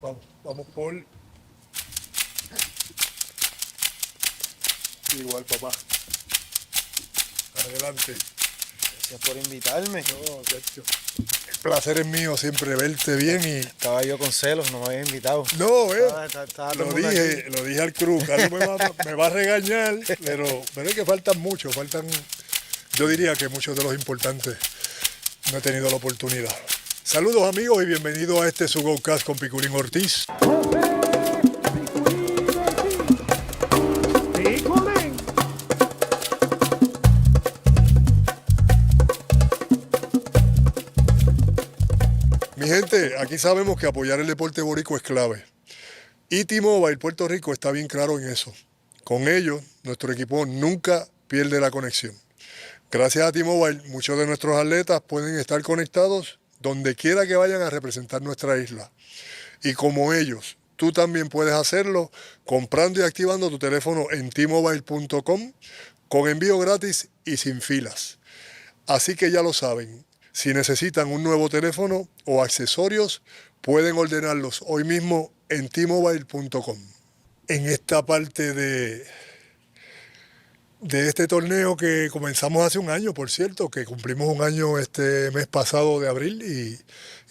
Vamos por igual, papá. Adelante. Gracias por invitarme. No, Sergio. El placer es mío siempre verte bien y... Estaba yo con celos, no me había invitado. No, Estaba todo el mundo aquí. lo dije al Cruz. Carlos me va a regañar, pero es que faltan muchos, yo diría que muchos de los importantes no he tenido la oportunidad. Saludos amigos y bienvenidos a este su GoCast con Piculín Ortiz. Mi gente, aquí sabemos que apoyar el deporte boricua es clave. Y T-Mobile Puerto Rico está bien claro en eso. Con ellos, nuestro equipo nunca pierde la conexión. Gracias a T-Mobile, muchos de nuestros atletas pueden estar conectados donde quiera que vayan a representar nuestra isla. Y como ellos, tú también puedes hacerlo comprando y activando tu teléfono en tmobile.com con envío gratis y sin filas. Así que ya lo saben, si necesitan un nuevo teléfono o accesorios, pueden ordenarlos hoy mismo en tmobile.com. En esta parte de este torneo que comenzamos hace un año, por cierto, que cumplimos un año este mes pasado de abril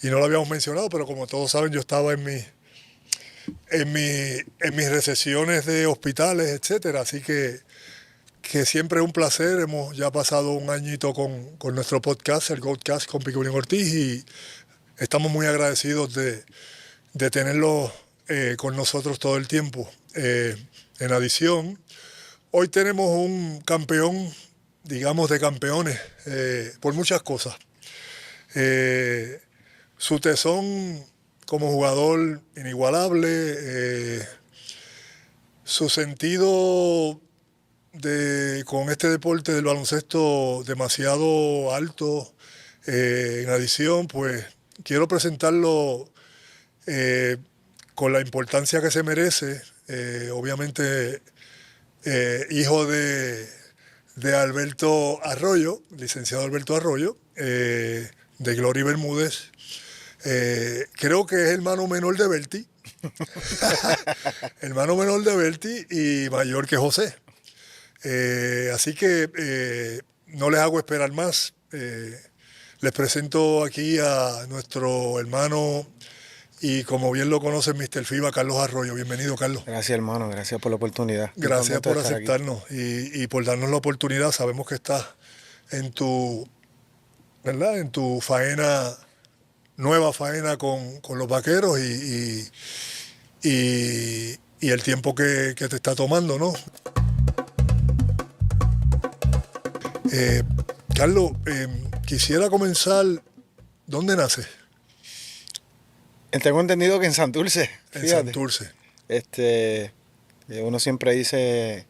y no lo habíamos mencionado, pero como todos saben, yo estaba en mis recesiones de hospitales, etcétera, así que siempre es un placer. Hemos ya pasado un añito con nuestro podcast, el GoCast con Piculín Ortiz, y estamos muy agradecidos de tenerlo con nosotros todo el tiempo. En adición, hoy tenemos un campeón, digamos, de campeones, por muchas cosas. Su tesón como jugador inigualable, su sentido con este deporte del baloncesto demasiado alto. En adición, pues quiero presentarlo con la importancia que se merece. Obviamente, hijo de Alberto Arroyo, licenciado Alberto Arroyo, de Glory Bermúdez. Creo que es hermano menor de Berti. Hermano menor de Berti y mayor que José. Así que no les hago esperar más. Les presento aquí a nuestro hermano y, como bien lo conocen, Mr. FIBA, Carlos Arroyo. Bienvenido, Carlos. Gracias, hermano. Gracias por la oportunidad. Gracias por aceptarnos y por darnos la oportunidad. Sabemos que estás en tu, ¿verdad? En tu nueva faena con los vaqueros y el tiempo que te está tomando, ¿no? Carlos, quisiera comenzar. ¿Dónde naces? Tengo entendido que en Santurce. En Santurce. Uno siempre dice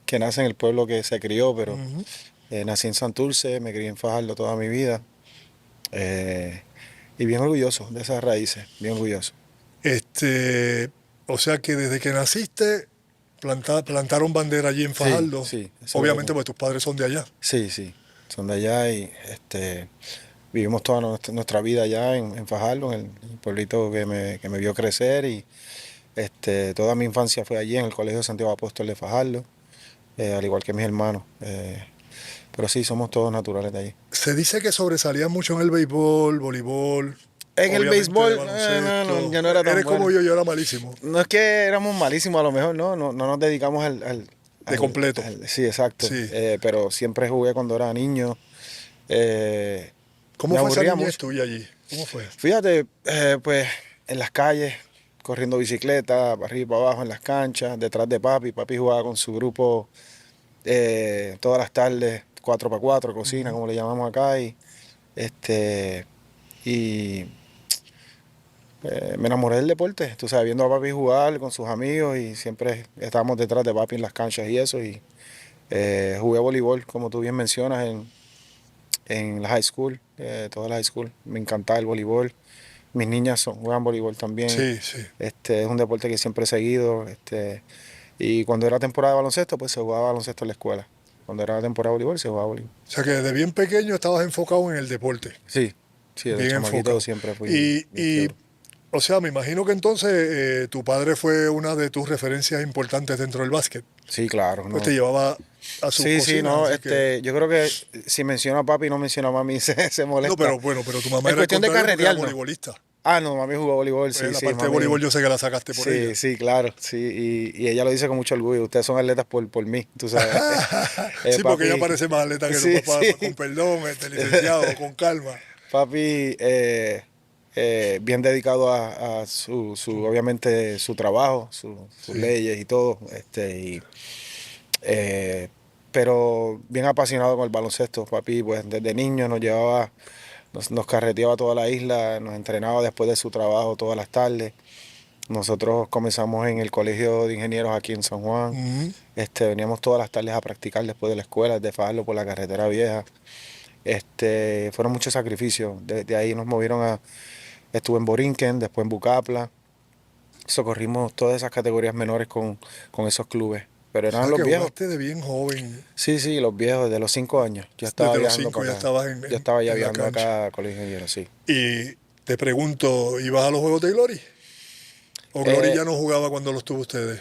que nace en el pueblo que se crió, pero nací en Santurce, me crié en Fajardo toda mi vida. Y bien orgulloso de esas raíces, bien orgulloso. O sea que desde que naciste plantaron bandera allí en Fajardo. Sí, obviamente, porque tus padres son de allá. Sí, son de allá y vivimos toda nuestra vida allá en Fajardo, en el pueblito que me vio crecer, y toda mi infancia fue allí en el Colegio Santiago Apóstol de Fajardo, al igual que mis hermanos. Pero sí, somos todos naturales de allí. Se dice que sobresalían mucho en el béisbol, voleibol. En el béisbol, no, yo no era tan Eres bueno. como yo era malísimo. No es que éramos malísimos, a lo mejor no nos dedicamos de completo. Sí, exacto. Sí. Pero siempre jugué cuando era niño. ¿Cómo fue esa niñez tuya allí? ¿Cómo fue? Fíjate, pues en las calles, corriendo bicicleta, para arriba y para abajo en las canchas, detrás de papi. Papi jugaba con su grupo todas las tardes, 4x4, cocina, como le llamamos acá. Me enamoré del deporte, tú sabes, viendo a papi jugar con sus amigos, y siempre estábamos detrás de papi en las canchas y eso. Y jugué voleibol, como tú bien mencionas, en la high school, toda la high school. Me encantaba el voleibol. Mis niñas juegan voleibol también. Sí. Es un deporte que siempre he seguido. Y cuando era temporada de baloncesto, pues se jugaba baloncesto en la escuela. Cuando era temporada de voleibol, se jugaba voleibol. O sea que desde bien pequeño estabas enfocado en el deporte. Sí, desde chamaquito siempre fui. Y O sea, me imagino que entonces tu padre fue una de tus referencias importantes dentro del básquet. Sí, claro, Pues te no. llevaba a sus Sí, sí, cocinas, no, así que... yo creo que si menciono a papi y no menciono a mami se No, molesta. pero bueno, pero tu mamá En era el cuestión de contrario porque era carretear, no. voleibolista. Ah, no, mami jugó voleibol, Pues sí, la sí, parte de voleibol mami. yo sé que la sacaste por ella. Sí, sí, claro, sí, y ella lo dice con mucho orgullo. Ustedes son atletas por mí, tú sabes. Sí, porque ella Papi, parece más atleta que tu sí, papá, sí. con perdón, licenciado, con calma. Papi, bien dedicado a obviamente, su trabajo, sus Sí. leyes y todo, eh, pero bien apasionado con el baloncesto. Papi, pues desde niño nos llevaba, nos carreteaba toda la isla, nos entrenaba después de su trabajo todas las tardes. Nosotros comenzamos en el Colegio de Ingenieros aquí en San Juan. Ujú. Veníamos todas las tardes a practicar después de la escuela, de Fajardo por la carretera vieja. Fueron muchos sacrificios. De ahí nos movieron estuve en Borinquen, después en Bucapla. Socorrimos todas esas categorías menores con esos clubes. Pero O eran sea los que viejos. jugaste de bien joven. Sí, sí, los viejos, de los 5 años. Yo estaba Desde los viajando 5 ya para acá. estabas Yo estaba ya en la viajando cancha. acá a Colegio de Ingenieros, sí. Y te pregunto, ¿ibas a los Juegos de Glory? ¿O Glory Eh, ya no jugaba cuando los tuvo ustedes?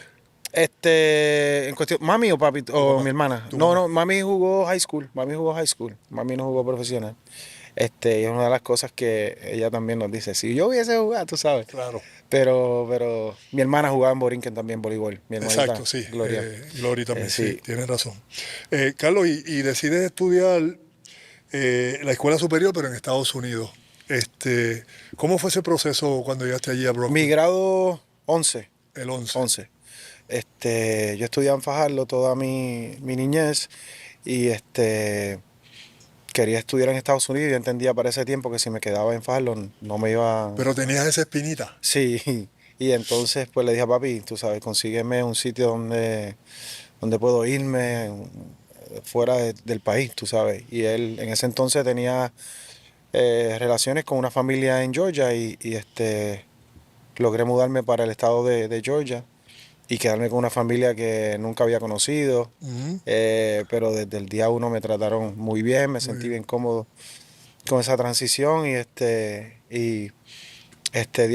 en cuestión, mami o papi, Tu o mamá. mi hermana. Tu No, mamá. no, mami jugó high school. Mami jugó high school. Mami no jugó profesional. Y es una de las cosas que ella también nos dice. Si yo hubiese jugado, tú sabes. Claro. Pero mi hermana jugaba en Borinquen también voleibol. Mi hermanita, Exacto, sí. Gloria. Glory también, sí. Sí. Tienes razón. Carlos, y decides estudiar la escuela superior, pero en Estados Unidos. ¿Cómo fue ese proceso cuando llegaste allí a Mi Brockton? grado 11. El 11. 11. Yo estudiaba en Fajardo toda mi niñez y quería estudiar en Estados Unidos. Yo entendía para ese tiempo que si me quedaba en Fajardo no me iba. Pero tenías esa espinita. Sí, y entonces pues le dije a papi, tú sabes, consígueme un sitio donde puedo irme fuera del país, tú sabes. Y él en ese entonces tenía relaciones con una familia en Georgia y logré mudarme para el estado de Georgia y quedarme con una familia que nunca había conocido, Ujú. pero desde el día uno me trataron muy bien, me Muy sentí bien. bien cómodo con esa transición y di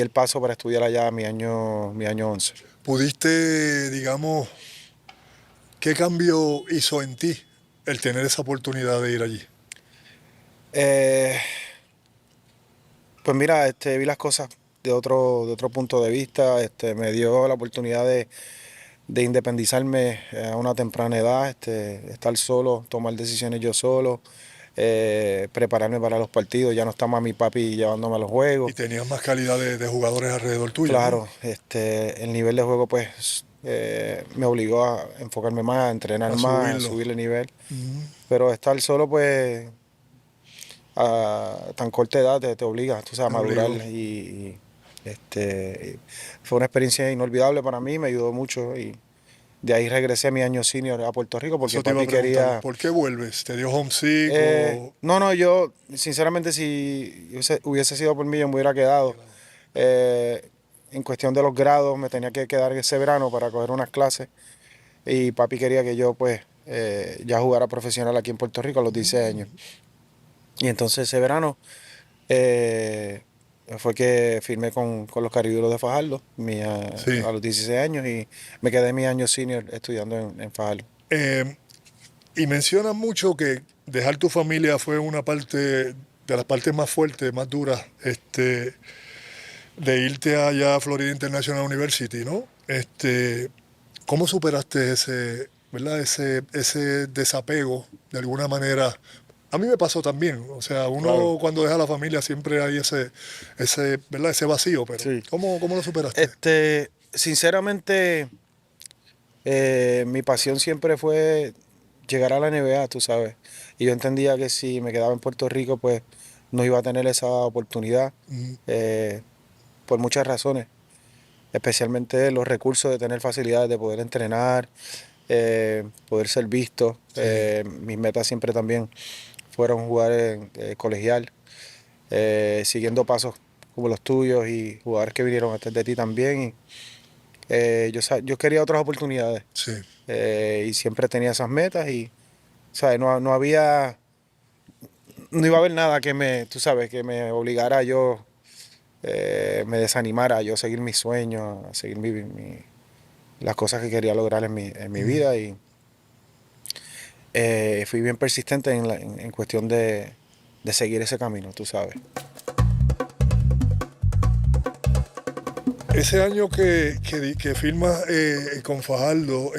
el paso para estudiar allá mi año 11. ¿Pudiste, digamos, qué cambio hizo en ti el tener esa oportunidad de ir allí? Eh, pues mira, vi las cosas de otro punto de vista, me dio la oportunidad de independizarme a una temprana edad, estar solo, tomar decisiones yo solo, prepararme para los partidos. Ya no está mami y papi llevándome a los Y juegos. tenías más calidad de jugadores alrededor tuyo, ¿no? Claro, el nivel de juego pues me obligó a enfocarme más, a entrenar A más, a subirlo. subir el nivel. Ujú. Pero estar solo pues a tan corta edad te obliga, tú sabes, a Te madurar obligó. fue una experiencia inolvidable para mí, me ayudó mucho y de ahí regresé a mi año senior a Puerto Rico porque Eso te iba a papi preguntar, quería. ¿por qué vuelves? ¿Te dio homesick o...? No, no, yo sinceramente si hubiese sido por mí yo me hubiera quedado. Eh, en cuestión de los grados me tenía que quedar ese verano para coger unas clases y papi quería que yo pues ya jugara profesional aquí en Puerto Rico a los 16 años. Y entonces ese verano eh, fue que firmé con los Cariduros de Fajardo Sí. a los 16 años y me quedé mi año senior estudiando en Fajardo. Eh, y mencionas mucho que dejar tu familia fue una parte de las partes más fuertes, más duras, de irte allá a Florida International University, ¿no? ¿Cómo superaste ese, ¿verdad? Ese desapego de alguna manera? A mí me pasó también, o sea, Claro. uno cuando deja la familia siempre hay ¿verdad? Ese vacío, pero Sí. ¿cómo lo superaste? Sinceramente, mi pasión siempre fue llegar a la NBA, tú sabes. Y yo entendía que si me quedaba en Puerto Rico, pues no iba a tener esa oportunidad Mm, eh, por muchas razones. Especialmente los recursos de tener facilidades de poder entrenar, poder ser visto. sí, Mis metas siempre también fueron jugar en colegial, siguiendo pasos como los tuyos y jugadores que vinieron antes de ti también. Yo quería otras oportunidades sí. y siempre tenía esas metas y ¿sabes? No iba a haber nada tú sabes, que me obligara a yo me desanimara a yo seguir mis sueños, a seguir las cosas que quería lograr en mi vida. Y fui bien persistente en cuestión de seguir ese camino, tú sabes. Ese año que firmas con Fajardo,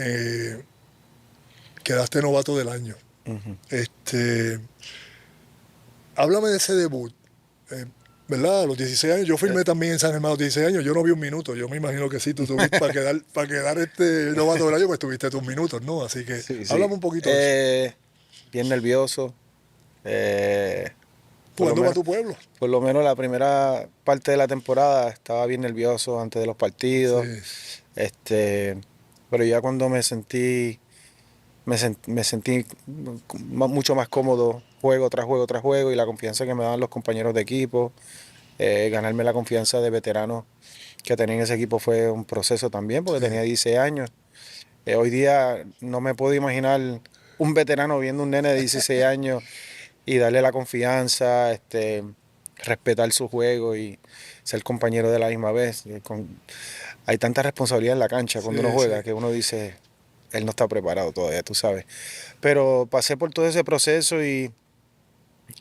quedaste novato del año. Ujú. Háblame de ese debut, ¿verdad? A los 16 años. Yo firmé también en San Germán a los 16 años. Yo no vi un minuto. Yo me imagino que sí, tú tuviste para quedar novato del año, pues tuviste tus minutos, ¿no? Así que Sí, sí. háblame un poquito de eso. Bien nervioso. Por lo Jugando para menos, tu pueblo. por lo menos la primera parte de la temporada estaba bien nervioso antes de los partidos. Sí. Pero ya cuando me sentí mucho más cómodo juego tras juego tras juego, y la confianza que me daban los compañeros de equipo, ganarme la confianza de veteranos que tenía en ese equipo fue un proceso también, porque Sí. tenía 16 años. Hoy día no me puedo imaginar un veterano viendo un nene de 16 años y darle la confianza, respetar su juego y ser compañero de la misma vez. Hay tanta responsabilidad en la cancha cuando uno Sí, sí. juega que uno dice, él no está preparado todavía, tú sabes. Pero pasé por todo ese proceso y,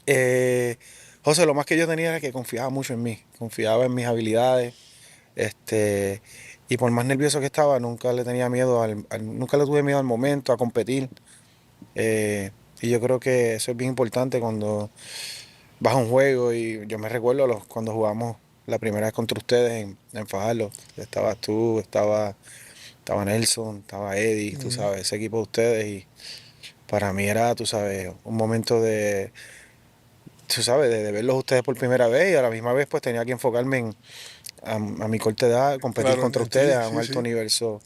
eh, José, lo más que yo tenía era que confiaba mucho en mí, confiaba en mis habilidades, este, y por más nervioso que estaba, nunca le tenía miedo nunca le tuve miedo al momento, a competir. Y yo creo que eso es bien importante cuando vas a un juego. Y yo me recuerdo cuando jugamos la primera vez contra ustedes en Fajardo. Estabas tú, estaba Nelson, estaba Eddie, tú Mm. sabes, ese equipo de ustedes. Y para mí era, tú sabes, un momento tú sabes, de verlos ustedes por primera vez, y a la misma vez pues tenía que enfocarme a mi corta edad, competir Claro, contra en ti, ustedes a un sí, alto sí. nivel. Ajá.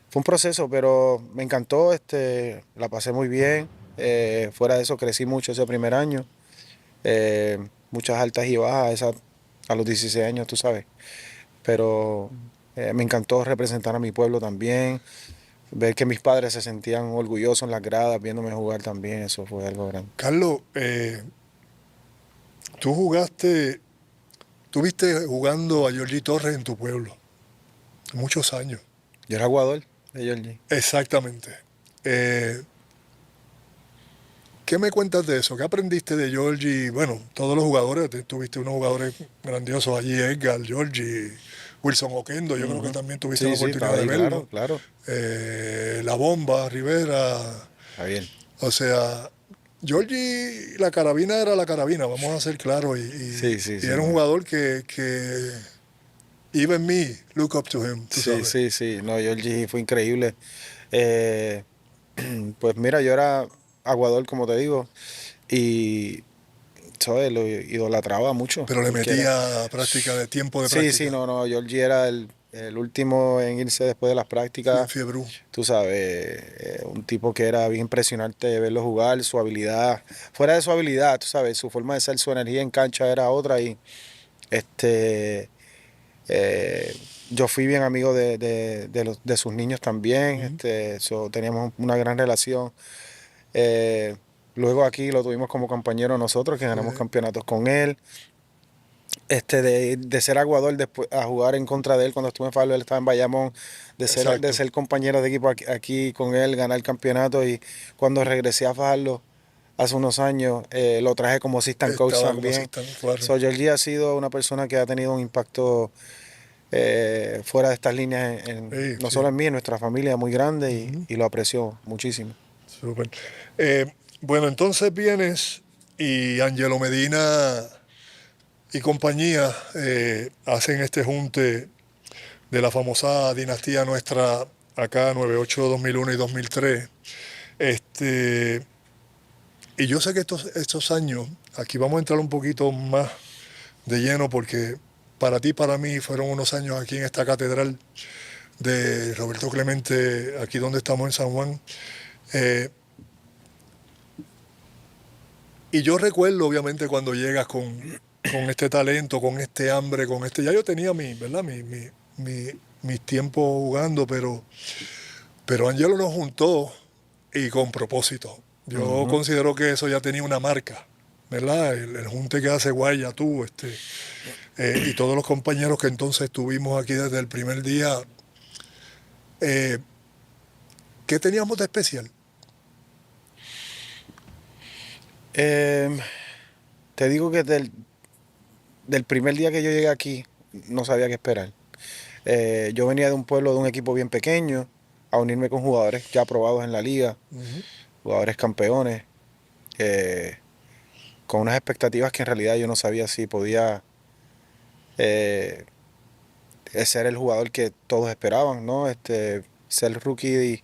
Fue un proceso, pero me encantó, la pasé muy bien. Fuera de eso, crecí mucho ese primer año. Muchas altas y bajas a los 16 años, tú sabes. Pero me encantó representar a mi pueblo también. Ver que mis padres se sentían orgullosos en las gradas, viéndome jugar también, eso fue algo grande. Carlos, tú viste jugando a Georgie Torres en tu pueblo, muchos años. Yo era jugador de Georgie. Exactamente. Eh, ¿Qué me cuentas de eso? ¿Qué aprendiste de Georgie? Bueno, todos los jugadores, tuviste unos jugadores grandiosos allí, Edgar, Georgie, Wilson Oquendo, yo creo que Ujú. también tuviste la Sí, sí, oportunidad estaba de ahí, verlo. claro, claro. La Bomba, Rivera. Javier. O sea, Georgie, la carabina era la carabina, vamos a ser claros. Sí, sí, Y sí, era un no. jugador que even me look up to him, tú Sí, sabes. sí, sí. No, Georgie fue increíble. Eh, pues mira, yo era aguador, como te digo, y ¿sabes? Lo idolatraba mucho, Pero le porque era... metía práctica de tiempo de Sí, sí, práctica. no, no, Georgie era el último en irse después de las prácticas, Fiebrú. tú sabes, un tipo que era bien impresionante verlo jugar, su habilidad, fuera de su habilidad, tú sabes, su forma de ser, su energía en cancha era otra. Y este, eh, yo fui bien amigo de sus niños también, Ujú. teníamos una gran relación. Eh, Luego aquí lo tuvimos como compañero nosotros, que ganamos Sí, campeonatos con él. De ser aguador después a jugar en contra de él cuando estuve en Fabio, él estaba en Bayamón, de exacto. ser compañero de equipo aquí con él, ganar el campeonato. Y cuando regresé a Fajardo hace unos años, lo traje como assistant coach Estaba como también. asistente, claro. So, Georgie ha sido una persona que ha tenido un impacto fuera de estas líneas, Sí, no sí. solo en mí, en nuestra familia, muy grande, Ujú. y lo aprecio muchísimo. Súper. Bueno, entonces vienes y Angelo Medina y compañía hacen este junte de la famosa dinastía nuestra acá, 98, 2001 y 2003. Este, y yo sé que estos años, aquí vamos a entrar un poquito más de lleno porque para ti, para mí, fueron unos años aquí en esta catedral de Roberto Clemente, aquí donde estamos en San Juan. Eh, y yo recuerdo, obviamente, cuando llegas con este talento, con este hambre, con este... Ya yo tenía ¿verdad? Mis tiempos jugando, pero Angelo nos juntó y con propósito. Yo Ujú. considero que eso ya tenía una marca, ¿verdad? El junte que hace Guaya, tú, y todos los compañeros que entonces estuvimos aquí desde el primer día, ¿qué teníamos de especial? Te digo que del primer día que yo llegué aquí, no sabía qué esperar. Yo venía de un pueblo, de un equipo bien pequeño, a unirme con jugadores ya aprobados en la liga, jugadores campeones, eh, con unas expectativas que en realidad yo no sabía si podía eh, ser el jugador que todos esperaban, ¿no? Ser rookie y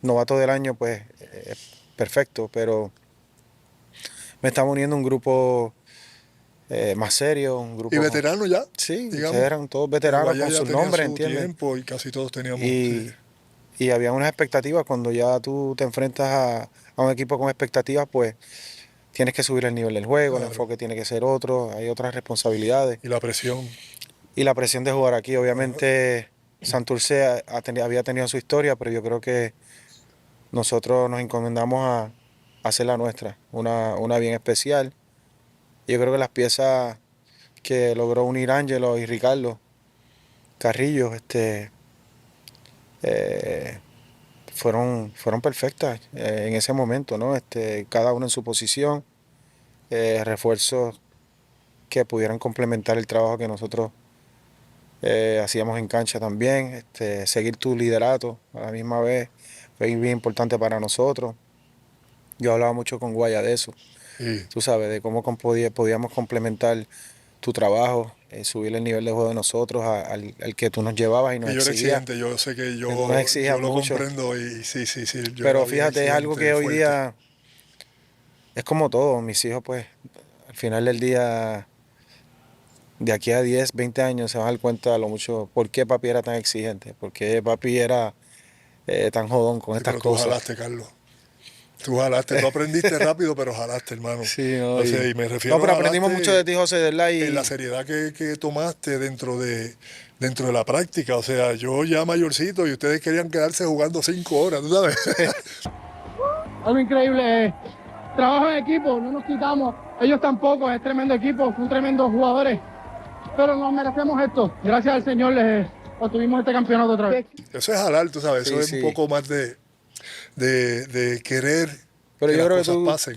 novato del año, pues perfecto, pero me estaba uniendo a un grupo más serio, un Y grupo, veteranos ya, sí, digamos. eran todos El veteranos Guayá con ya sus tenía nombres, su ¿entiendes? tiempo y casi todos teníamos, sí. Y había unas expectativas, cuando ya tú te enfrentas a un equipo con expectativas, pues tienes que subir el nivel del juego, el Claro. enfoque tiene que ser otro, hay otras responsabilidades. Y la presión. Y la presión de jugar aquí, Ajá. obviamente, Santurce había tenido su historia, pero yo creo que nosotros nos encomendamos a hacer la nuestra, una bien especial. Yo creo que las piezas que logró unir Ángelo y Ricardo Carrillo, eh, fueron perfectas en ese momento, ¿no? Cada uno en su posición, refuerzos que pudieran complementar el trabajo que nosotros hacíamos en cancha también, seguir tu liderato a la misma vez fue bien importante para nosotros. Yo hablaba mucho con Guaya de eso, Y, tú sabes, de cómo podíamos complementar tu trabajo, subir el nivel de juego de nosotros al que tú nos llevabas y nos y yo era exigías, exigente, yo sé que que tú nos yo exigías lo mucho. comprendo y sí, sí, sí, yo era Pero bien fíjate, es algo exigente, que hoy fuerte. día es como todo. Mis hijos, pues, al final del día, de aquí a 10 20 años, se van a dar cuenta de lo mucho, por qué papi era tan exigente, por qué papi era tan jodón con Sí, estas pero tú cosas. jalaste, Carlos. Tú jalaste, tú aprendiste rápido, pero jalaste, hermano. Sí, no, O sea, y me no, refiero pero a aprendimos mucho jalaste de ti, José, de verdad, en la y seriedad que tomaste dentro de la práctica. O sea, yo ya mayorcito y ustedes querían quedarse jugando 5 horas, ¿tú sabes? Algo increíble, trabajo en equipo, no nos quitamos, ellos tampoco, es tremendo equipo, son tremendos jugadores, pero nos merecemos esto, gracias al Señor obtuvimos este campeonato otra vez. Eso es jalar, tú sabes, eso sí, es un sí. poco más de querer Pero que yo las creo que cosas pasen.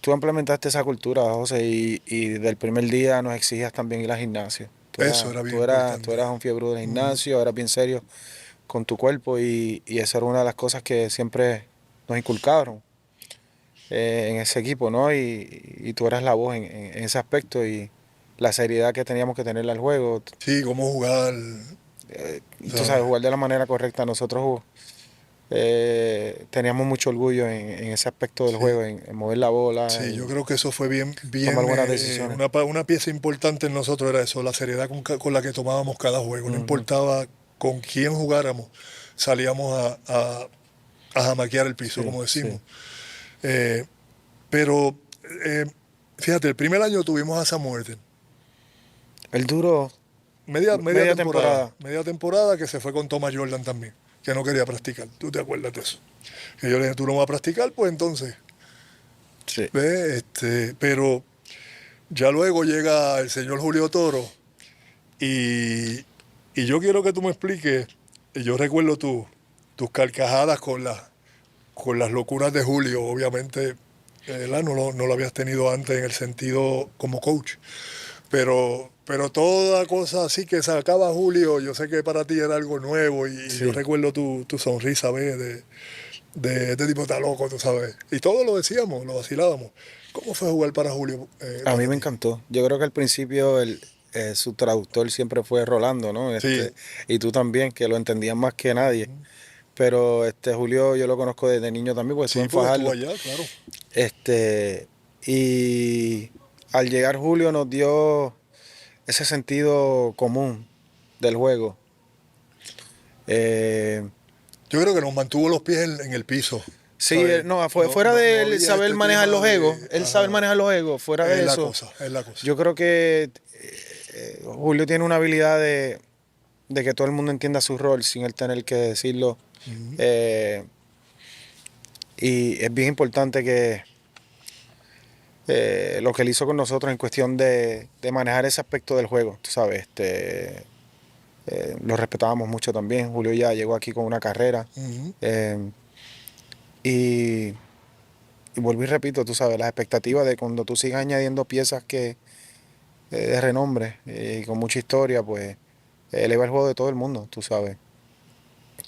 tú implementaste esa cultura, José, y del primer día nos exigías también ir al gimnasio. Eso era bien Tú importante. eras un fiebre del gimnasio, eras bien serio con tu cuerpo y esa era una de las cosas que siempre nos inculcaron en ese equipo, ¿no? Y tú eras la voz en ese aspecto y la seriedad que teníamos que tenerle al juego. Sí, cómo jugar, Tú sabes, ¿sabes? jugar de la manera correcta. Nosotros teníamos mucho orgullo en ese aspecto del Sí, juego, en mover la bola, sí, yo en creo que eso fue bien, tomar bien, buenas decisiones. una pieza importante en nosotros era eso, la seriedad con la que tomábamos cada juego. No Ujú. importaba con quién jugáramos, salíamos a jamaquear el piso, Sí, como sí. decimos. Eh, pero, eh, fíjate, el primer año tuvimos a Sam Huerten. El duro, Media media temporada. temporada. Media temporada que se fue con Thomas Jordan también, que no quería practicar. ¿Tú te acuerdas de eso? Que yo le dije, tú no vas a practicar, pues entonces. Sí. ¿Ves? Pero ya luego llega el señor Julio Toro y, y yo quiero que tú me expliques, y yo recuerdo tus carcajadas con las locuras de Julio, obviamente, ¿verdad? No lo habías tenido antes en el sentido como coach. Pero toda cosa así que sacaba Julio, yo sé que para ti era algo nuevo y yo Sí. recuerdo tu sonrisa, ¿ves? De este tipo está loco, tú sabes. Y todos lo decíamos, lo vacilábamos. ¿Cómo fue jugar para Julio, A mí para me ti? encantó. Yo creo que al principio su traductor siempre fue Rolando, ¿no? Sí. Y tú también, que lo entendías más que nadie. Pero Julio yo lo conozco desde niño también, porque estuve Sí, en porque estuvo Fajardo. allá, claro. Este, y al llegar Julio nos dio ese sentido común del juego. Eh, Yo creo que nos mantuvo los pies en el piso, sí, ¿sabes? no, No, fuera no, de no él había saber este manejar tema los egos, de, él saber ajá, manejar los egos, fuera de es la eso, cosa, es la cosa. yo creo que Julio tiene una habilidad de que todo el mundo entienda su rol sin él tener que decirlo. Ujú. Eh, y es bien importante lo que él hizo con nosotros en cuestión de manejar ese aspecto del juego, tú sabes, lo respetábamos mucho también. Julio ya llegó aquí con una carrera. eh, y, y vuelvo y repito, tú sabes, las expectativas de cuando tú sigas añadiendo piezas de renombre y con mucha historia, pues eleva el juego de todo el mundo, tú sabes.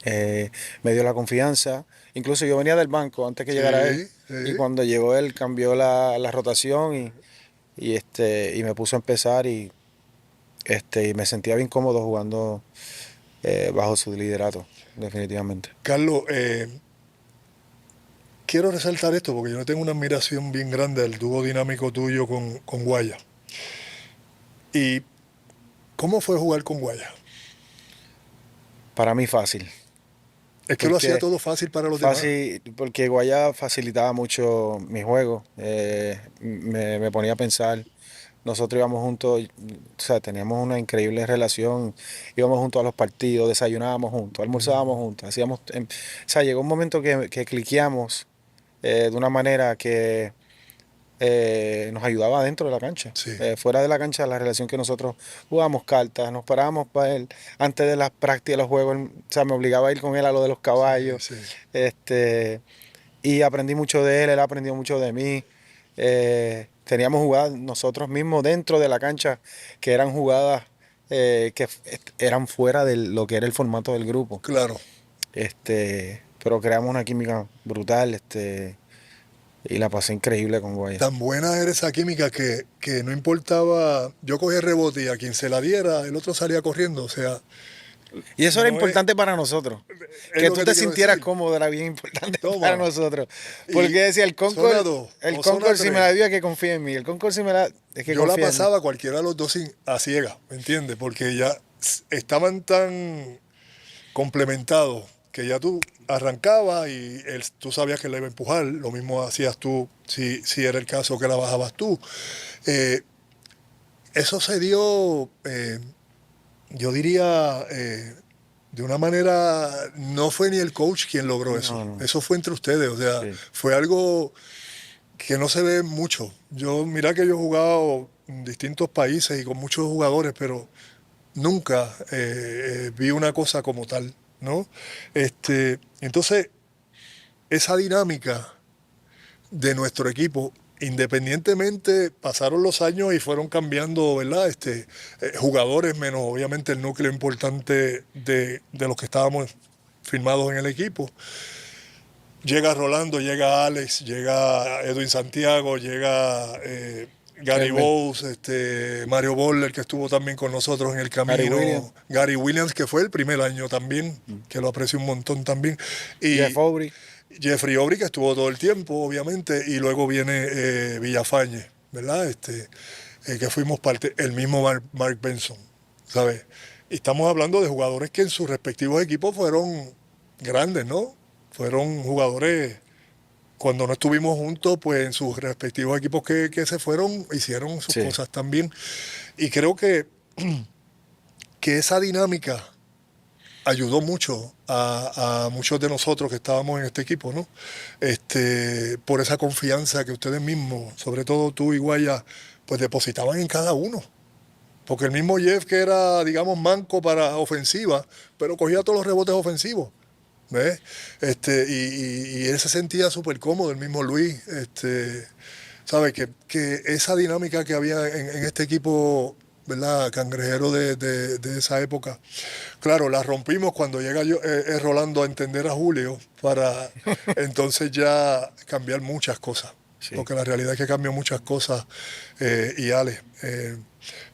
Me dio la confianza. Incluso yo venía del banco antes que llegara él. Sí, Y sí. cuando llegó él cambió la rotación y me puso a empezar y me sentía bien cómodo jugando bajo su liderato, definitivamente. Carlos, quiero resaltar esto porque yo tengo una admiración bien grande del dúo dinámico tuyo con Guaya. ¿Y cómo fue jugar con Guaya? Para mí fácil, Es que lo hacía porque todo fácil para los demás. porque Guayá facilitaba mucho mi juego, me ponía a pensar. Nosotros íbamos juntos, o sea, teníamos una increíble relación, íbamos juntos a los partidos, desayunábamos juntos, almorzábamos juntos, o sea, llegó un momento que cliqueamos de una manera que nos ayudaba dentro de la cancha. Sí, Fuera de la cancha, la relación que nosotros jugábamos cartas, nos parábamos para él, antes de las prácticas, los juegos, o sea, me obligaba a ir con él a lo de los sí, caballos, sí. y aprendí mucho de él, él aprendió mucho de mí. Teníamos jugadas nosotros mismos dentro de la cancha, que eran jugadas eran fuera de lo que era el formato del grupo. Claro. Pero creamos una química brutal, y la pasé increíble con Guaya. Tan buena era esa química que no importaba, yo cogía el rebote y a quien se la diera, el otro salía corriendo. O sea, Y eso era no es, importante para nosotros. es Que lo tú que te te quiero sintieras decir. cómodo era bien importante para Toma. nosotros. Y Porque decía, zona 2 el o zona Concord si me 3. la dio es que confía en mí. El Concord si me la es que Yo la confía en mí. pasaba cualquiera de los dos a ciega, ¿me entiendes? Porque ya estaban tan complementados que ya tú arrancabas y tú sabías que le iba a empujar, lo mismo hacías tú si era el caso que la bajabas tú. Eh, Eso se dio, yo diría, de una manera, no fue ni el coach quien logró eso, No, no. eso fue entre ustedes, o sea, Sí. fue algo que no se ve mucho. Mira que yo he jugado en distintos países y con muchos jugadores, pero nunca vi una cosa como tal, ¿no? Entonces, esa dinámica de nuestro equipo, independientemente, pasaron los años y fueron cambiando, ¿verdad? Jugadores, menos obviamente el núcleo importante de los que estábamos firmados en el equipo. Llega Rolando, llega Alex, llega Edwin Santiago, llega Gary Kelvin. Bowes, Mario Boller, que estuvo también con nosotros en el camino. Williams. Gary Williams, que fue el primer año también, que lo aprecio un montón también. Y Jeff Aubrey. Jeffrey Obri, que estuvo todo el tiempo, obviamente, y luego viene Villafañe, ¿verdad? Que fuimos parte, el mismo Mark Benson, ¿sabes? Y estamos hablando de jugadores que en sus respectivos equipos fueron grandes, ¿no? Fueron jugadores, cuando no estuvimos juntos, pues en sus respectivos equipos que se fueron, hicieron sus Sí. cosas también. Y creo que esa dinámica ayudó mucho a muchos de nosotros que estábamos en este equipo, ¿no? Por esa confianza que ustedes mismos, sobre todo tú y Guaya, pues depositaban en cada uno. Porque el mismo Jeff, que era, digamos, manco para ofensiva, pero cogía todos los rebotes ofensivos, ¿ves? Y él se sentía súper cómodo, el mismo Luis, ¿sabes? Que esa dinámica que había en este equipo, ¿verdad? Cangrejero de esa época. Claro, la rompimos cuando llega Rolando a entender a Julio para entonces ya cambiar muchas cosas. Sí. Porque la realidad es que cambió muchas cosas y Alex.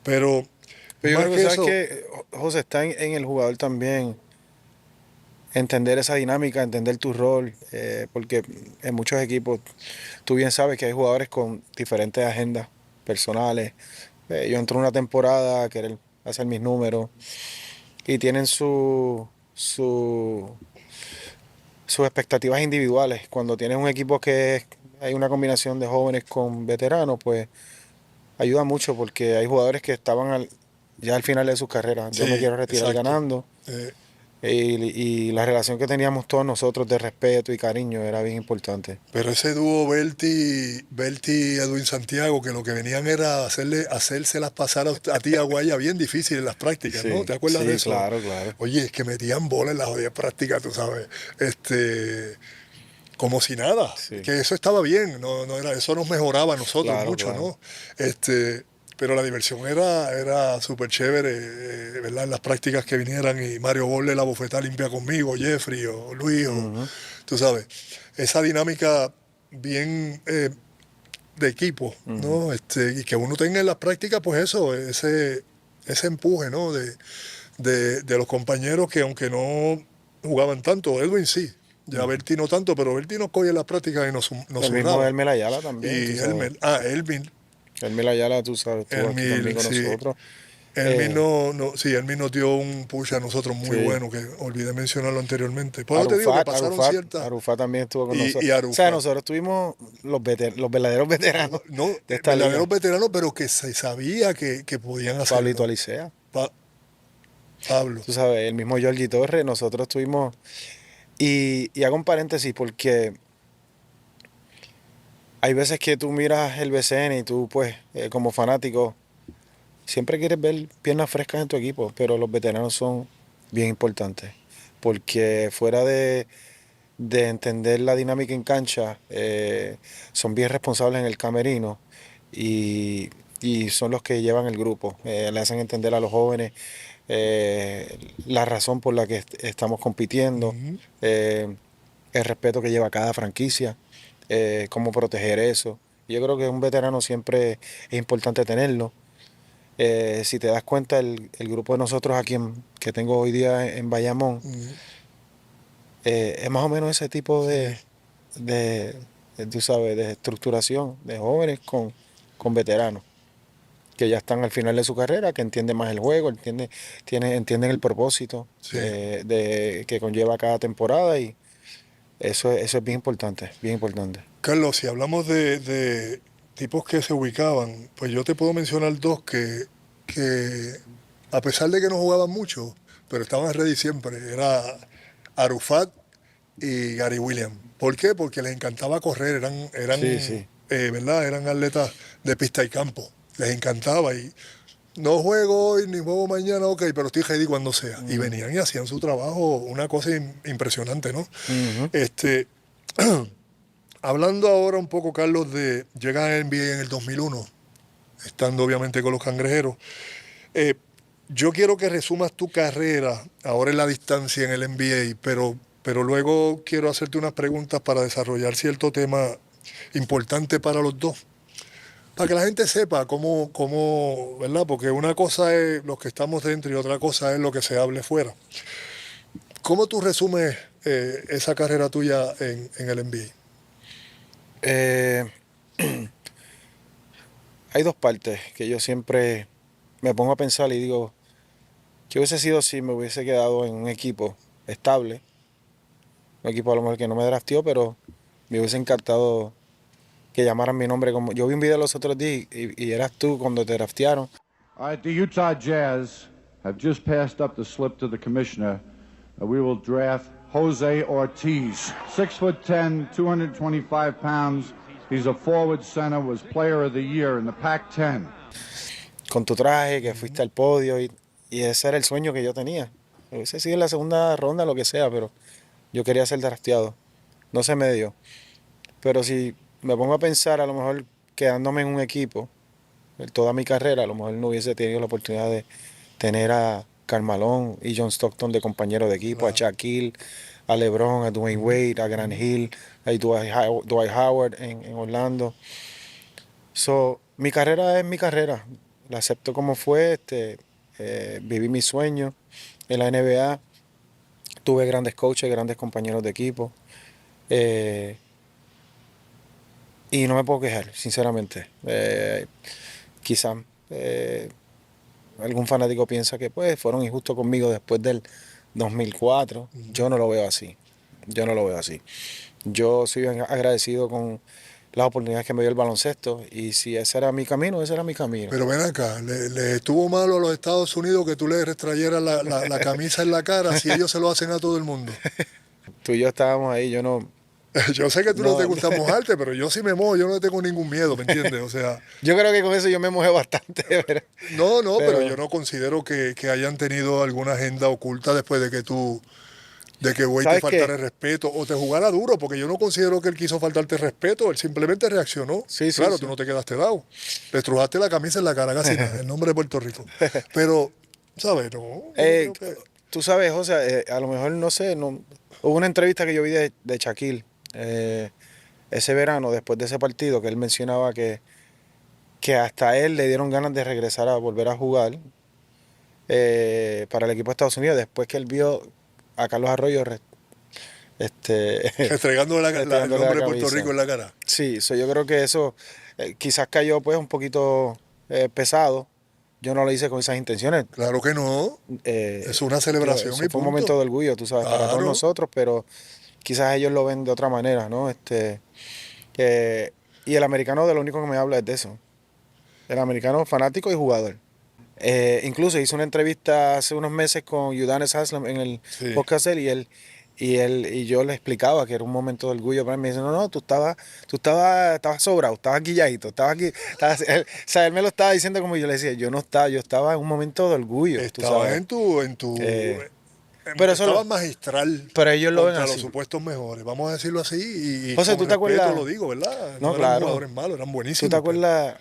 Pero Pero yo más creo que que, eso, ¿sabes qué? José, está en el jugador también entender esa dinámica, entender tu rol, porque en muchos equipos tú bien sabes que hay jugadores con diferentes agendas personales. Yo entro en una temporada a querer hacer mis números y tienen sus expectativas individuales. Cuando tienes un equipo hay una combinación de jóvenes con veteranos, pues ayuda mucho porque hay jugadores que estaban ya al final de sus carreras. Yo me sí, quiero retirar exacto. ganando. Eh, Y la relación que teníamos todos nosotros de respeto y cariño era bien importante. Pero ese dúo Berti y Edwin Santiago, que lo que venían era hacérselas pasar a ti a Guaya bien difícil en las prácticas, ¿no? Sí, ¿Te acuerdas sí, de eso? claro, claro. Oye, es que metían bola en las jodidas prácticas, tú sabes. Como si nada, Sí. que eso estaba bien, no era, eso nos mejoraba a nosotros Claro, mucho, claro. ¿no? Pero la diversión era súper chévere, ¿verdad? En las prácticas que vinieran y Mario Borle la bofetada limpia conmigo, Jeffrey o Luis, tú sabes, esa dinámica bien de equipo, ¿no? Y que uno tenga en las prácticas, pues eso, ese empuje, ¿no? De los compañeros que aunque no jugaban tanto, Edwin sí, ya Berti no tanto, pero Berti nos cogía en las prácticas y nos El mismo zurraba. Elmer Ayala también, tú Y sabes. Elvin, Elmer Ayala, tú sabes, estuvo aquí también Elmil, con sí. nosotros. Elmin sí, Elmin nos dio un push a nosotros muy Sí. bueno, que olvidé mencionarlo anteriormente. Por eso te digo que pasaron ciertas... Arufat también estuvo con nosotros. Y O sea, Arufat. nosotros tuvimos los verdaderos veteranos No, de esta verdaderos liga. veteranos, pero que se sabía que podían hacerlo. Pablito Alicea. Pablo. Tú sabes, el mismo Georgie Torres, nosotros tuvimos... Y hago un paréntesis porque hay veces que tú miras el BCN y tú, pues, como fanático, siempre quieres ver piernas frescas en tu equipo, pero los veteranos son bien importantes. Porque fuera de entender la dinámica en cancha, son bien responsables en el camerino y son los que llevan el grupo. Le hacen entender a los jóvenes la razón por la que estamos compitiendo, el respeto que lleva cada franquicia, cómo proteger eso. Yo creo que un veterano siempre es importante tenerlo. Si te das cuenta, el grupo de nosotros aquí que tengo hoy día en Bayamón, es más o menos ese tipo tú sabes, de estructuración de jóvenes con veteranos que ya están al final de su carrera, que entienden más el juego, entienden el propósito Sí. que conlleva cada temporada y eso es bien importante, bien importante. Carlos, si hablamos de tipos que se ubicaban, pues yo te puedo mencionar dos que a pesar de que no jugaban mucho, pero estaban ready siempre, era Arufat y Gary Williams. ¿Por qué? Porque les encantaba correr, eran Sí. ¿verdad? Eran atletas de pista y campo, les encantaba y no juego hoy ni juego mañana, ok, pero estoy ready cuando sea. Y venían y hacían su trabajo, una cosa impresionante, ¿no? Hablando ahora un poco, Carlos, de llegar a NBA en el 2001, estando obviamente con los Cangrejeros, yo quiero que resumas tu carrera ahora en la distancia en el NBA, pero luego quiero hacerte unas preguntas para desarrollar cierto tema importante para los dos. Para que la gente sepa cómo, ¿verdad? Porque una cosa es los que estamos dentro y otra cosa es lo que se hable fuera. ¿Cómo tú resumes esa carrera tuya en el NBA? Hay dos partes que yo siempre me pongo a pensar y digo, ¿qué hubiese sido si me hubiese quedado en un equipo estable? Un equipo a lo mejor que no me drafteó, pero me hubiese encantado que llamaran mi nombre como... Yo vi un video los otros días y eras tú cuando te draftearon. All right, the Utah Jazz have just passed up the slip to the commissioner. We will draft Jose Ortiz, 6'10", 225 pounds. He's a forward center, was player of the year in the Pac-10. Con tu traje, que fuiste al podio y ese era el sueño que yo tenía. Hubiese sido en la segunda ronda, lo que sea, pero yo quería ser drafteado. No se me dio. Pero si me pongo a pensar, a lo mejor quedándome en un equipo, toda mi carrera, a lo mejor no hubiese tenido la oportunidad de tener a Karl Malone y John Stockton de compañero de equipo, a Shaquille, a LeBron, a Dwayne Wade, a Grant Hill, a Dwight Howard en Orlando. Mi carrera es mi carrera. La acepto como fue. Viví mi sueño en la NBA. Tuve grandes coaches, grandes compañeros de equipo. Y no me puedo quejar, sinceramente. Quizás algún fanático piensa que pues fueron injustos conmigo después del 2004. Yo no lo veo así. Yo no lo veo así. Yo soy agradecido las oportunidades que me dio el baloncesto. Y si ese era mi camino, ese era mi camino. Pero ven acá, le estuvo malo a los Estados Unidos que tú le retrayeras la camisa en la cara si ellos se lo hacen a todo el mundo. Tú y yo estábamos ahí, yo no... Yo sé que tú no te No. gusta mojarte, pero yo sí me mojo, yo no tengo ningún miedo, ¿me entiendes? O sea, Yo creo que con eso yo me mojé bastante, pero pero yo no considero que hayan tenido alguna agenda oculta después de que Wade te ¿sabes faltara qué? el respeto o te jugara duro, porque yo no considero que él quiso faltarte el respeto, él simplemente reaccionó. Sí, sí, Claro, sí. tú no te quedaste dado. Le estrujaste la camisa en la cara, casi nada, en nombre de Puerto Rico. Pero, ¿sabes? No, yo Eh, creo que- Tú sabes, José, a lo mejor, no sé, hubo una entrevista que yo vi de Shaquille ese verano, después de ese partido, que él mencionaba que hasta a él le dieron ganas de regresar a volver a jugar para el equipo de Estados Unidos, después que él vio a Carlos Arroyo restregándole el restregándole nombre la de Puerto camisa. Rico en la cara. Sí, yo creo que eso quizás cayó pues un poquito pesado. Yo no lo hice con esas intenciones. Claro que no. Es una celebración Eso y fue un punto. momento de orgullo, tú sabes, para todos Claro. nosotros, pero quizás ellos lo ven de otra manera, ¿no? Y el americano de lo único que me habla es de eso. El americano fanático y jugador. Incluso hice una entrevista hace unos meses con Udonis Haslem en el Sí. podcast de él, y yo le explicaba que era un momento de orgullo para él. Me dice, no, tú estabas sobrado, estabas guilladito, él, o sea, él me lo estaba diciendo como yo le decía, yo estaba en un momento de orgullo, tú Estabas sabes. en tu pero eso estabas lo- magistral pero ellos lo ven contra los así. supuestos mejores, vamos a decirlo así, y José, con ¿tú te respeto acuerdas? lo digo, ¿verdad? No, eran claro. jugadores malos, eran buenísimos. ¿Tú te acuerdas?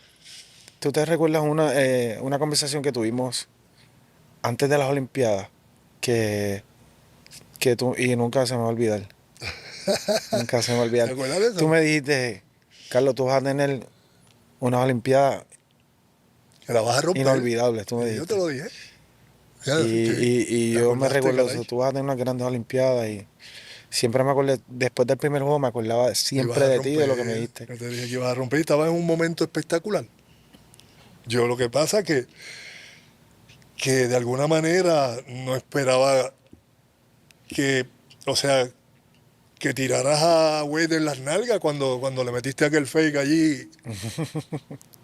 ¿Tú te recuerdas una conversación que tuvimos antes de las Olimpiadas? Y nunca se me va a olvidar. Nunca se me va a olvidar. ¿Te acuerdas de eso? Tú me dijiste, Carlos, tú vas a tener unas Olimpiadas Que la vas a romper. inolvidables, tú me Y yo dijiste. te lo dije. Ya, Y ¿te yo me acordaste, recuerdo caray? eso, tú vas a tener unas grandes Olimpiadas y siempre me acordé, después del primer juego me acordaba Ibas siempre a de ti y de lo que me romper. diste. Yo te dije que ibas a romper y estabas en un momento espectacular. Yo lo que pasa que de alguna manera no esperaba o sea, que tiraras a Wade en las nalgas cuando le metiste aquel fake allí.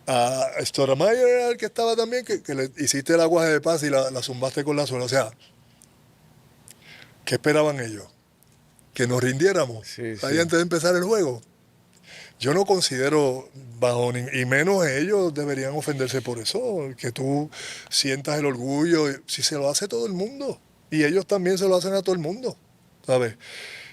A Stoudemire era el que estaba también, que le hiciste el aguaje de paz y la zumbaste con la suela. O sea, ¿qué esperaban ellos? Que nos rindiéramos Sí, ahí sí. antes de empezar el juego. Yo no considero, y menos ellos deberían ofenderse por eso, que tú sientas el orgullo, si se lo hace todo el mundo, y ellos también se lo hacen a todo el mundo, ¿sabes?